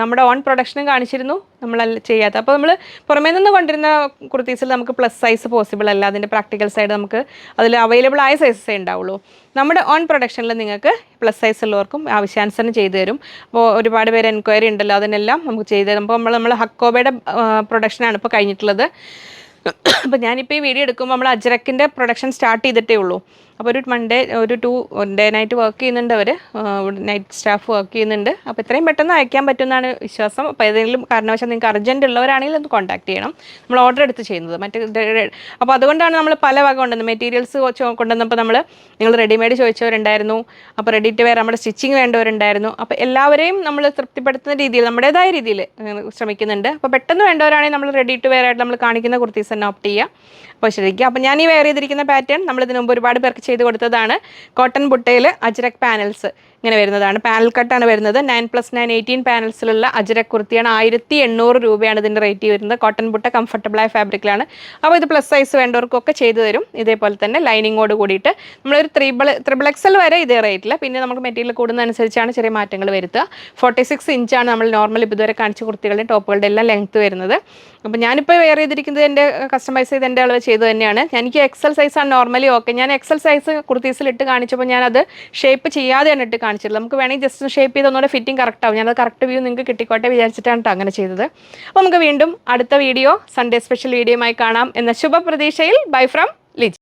നമ്മുടെ ഓൺ പ്രൊഡക്ഷനും കാണിച്ചിരുന്നു, നമ്മളല്ല ചെയ്യാത്ത. അപ്പോൾ നമ്മൾ പുറമേ നിന്ന് കൊണ്ടിരുന്ന കുർത്തീസിൽ നമുക്ക് പ്ലസ് സൈസ് പോസിബിൾ അല്ല. അതിൻ്റെ പ്രാക്ടിക്കൽ സൈഡ് നമുക്ക് അതിൽ അവൈലബിൾ ആയ സൈസസേ ഉണ്ടാവുള്ളൂ. നമ്മുടെ ഓൺ പ്രൊഡക്ഷനിൽ നിങ്ങൾക്ക് പ്ലസ് സൈസ് ഉള്ളവർക്കും ആവശ്യാനുസരണം ചെയ്തു തരും. അപ്പോൾ ഒരുപാട് പേര് എൻക്വയറി ഉണ്ടല്ലോ, അതിനെല്ലാം നമുക്ക് ചെയ്തു തരും. അപ്പോൾ നമ്മൾ ഹക്കോബയുടെ പ്രൊഡക്ഷനാണ് ഇപ്പോൾ കഴിഞ്ഞിട്ടുള്ളത്. അപ്പോൾ ഞാനിപ്പോൾ ഈ വീഡിയോ എടുക്കുമ്പോൾ നമ്മൾ അജ്രക്കിൻ്റെ പ്രൊഡക്ഷൻ സ്റ്റാർട്ട് ചെയ്തിട്ടേ ഉള്ളൂ. അപ്പോൾ ഒരു ഒരു 2 ഡേ നൈറ്റ് വർക്ക് ചെയ്യുന്നുണ്ട്. അവർ നൈറ്റ് സ്റ്റാഫ് വർക്ക് ചെയ്യുന്നുണ്ട്. അപ്പോൾ എത്രയും പെട്ടെന്ന് അയക്കാൻ പറ്റുമെന്നാണ് വിശ്വാസം. അപ്പോൾ ഏതെങ്കിലും കാരണവശാൽ നിങ്ങൾക്ക് അർജൻറ്റ് ഉള്ളവരാണെങ്കിൽ അത് കോൺടാക്ട് ചെയ്യണം. നമ്മൾ ഓർഡർ എടുത്ത് ചെയ്യുന്നത് അപ്പോൾ അതുകൊണ്ടാണ് നമ്മൾ പല വക കൊണ്ടുവന്നത്. മെറ്റീരിയൽസ് കൊണ്ടുവന്നപ്പോൾ നിങ്ങൾ റെഡിമെയ്ഡ് ചോദിച്ചവരുണ്ടായിരുന്നു. അപ്പോൾ റെഡി ടു വെയർ നമ്മുടെ സ്റ്റിച്ചിങ് വേണ്ടവരുണ്ടായിരുന്നു. അപ്പോൾ എല്ലാവരെയും നമ്മൾ തൃപ്തിപ്പെടുത്തുന്ന രീതിയിൽ നമ്മുടേതായ രീതിയിൽ ശ്രമിക്കുന്നുണ്ട്. അപ്പോൾ പെട്ടെന്ന് വേണ്ടവരാണെങ്കിൽ നമ്മൾ റെഡി ടു വെയർ ആയിട്ട് നമ്മൾ കാണിക്കുന്ന കുർത്തീസ് തന്നെ ഓപ്റ്റ് ചെയ്യുക. അപ്പോൾ ശരിക്കും അപ്പോൾ ഞാൻ ഈ വെയർ ചെയ്തിരിക്കുന്ന പാറ്റേൺ നമ്മളിതിന് മുമ്പ് ഒരുപാട് പേർക്ക് ചെയ്ത് കൊടുത്തതാണ്. കോട്ടൺ ബുട്ടയിൽ അജ്രക് പാനൽസ്. ഇങ്ങനെ വരുന്നതാണ്. പാനൽ കട്ടാണ് വരുന്നത്. 9+9 18 പാനൽസിലുള്ള അജ്രക് കുർത്തിയാണ്. 1800 രൂപയാണ് ഇതിൻ്റെ റേറ്റ് വരുന്നത്. കോട്ടൺ ബുട്ട കംഫർട്ടബിളായ ഫാബ്രിക്കിലാണ്. അപ്പോൾ ഇത് പ്ലസ് സൈസ് വേണ്ടവർക്കൊക്കെ ചെയ്തു തരും. ഇതേപോലെ തന്നെ ലൈനിങ്ങോട് കൂടിയിട്ട് നമ്മളൊരു ത്രിബിൾ എക്സൽ വരെ ഇതേ റേറ്റിൽ. പിന്നെ നമുക്ക് മെറ്റീരിയൽ കൂടുന്നതനുസരിച്ചാണ് ചെറിയ മാറ്റങ്ങൾ വരുത്തുക. 46 ഇഞ്ചാണ് നമ്മൾ നോർമൽ ഇതുവരെ കാണിച്ച കുർത്തികളുടെയും ടോപ്പുകളുടെ എല്ലാം ലെങ്ത്ത് വരുന്നത്. അപ്പോൾ ഞാനിപ്പോൾ വെയർ ചെയ്തിരിക്കുന്നത് എൻ്റെ കസ്റ്റമൈസ് ചെയ്ത് എൻ്റെ അളവ് ചെയ്ത് തന്നെയാണ്. എനിക്ക് എക്സൽ സൈസാണ് നോർമലി ഓക്കെ. ഞാൻ എക്സൽ സൈസ് കുർത്തീസിൽ ഇട്ട് കാണിച്ചപ്പോൾ ഞാനത് ഷേപ്പ് ചെയ്യാതെയാണ് ഇട്ട് കാണിച്ചിട്ടുള്ളത്. നമുക്ക് വേണമെങ്കിൽ ജസ്റ്റ് ഷേപ്പ് ചെയ്ത് ഒന്നുകൂടെ ഫിറ്റിംഗ് കറക്റ്റ് ആവും. ഞാനത് കറക്റ്റ് വ്യൂ നിങ്ങൾക്ക് കിട്ടിക്കോട്ടെ വിചാരിച്ചിട്ടാണ് കേട്ടോ അങ്ങനെ ചെയ്തത്. അപ്പോൾ നമുക്ക് വീണ്ടും അടുത്ത വീഡിയോ സൺഡേ സ്പെഷ്യൽ വീഡിയോയുമായി കാണാം എന്ന ശുഭപ്രതീക്ഷയിൽ ബൈ ഫ്രം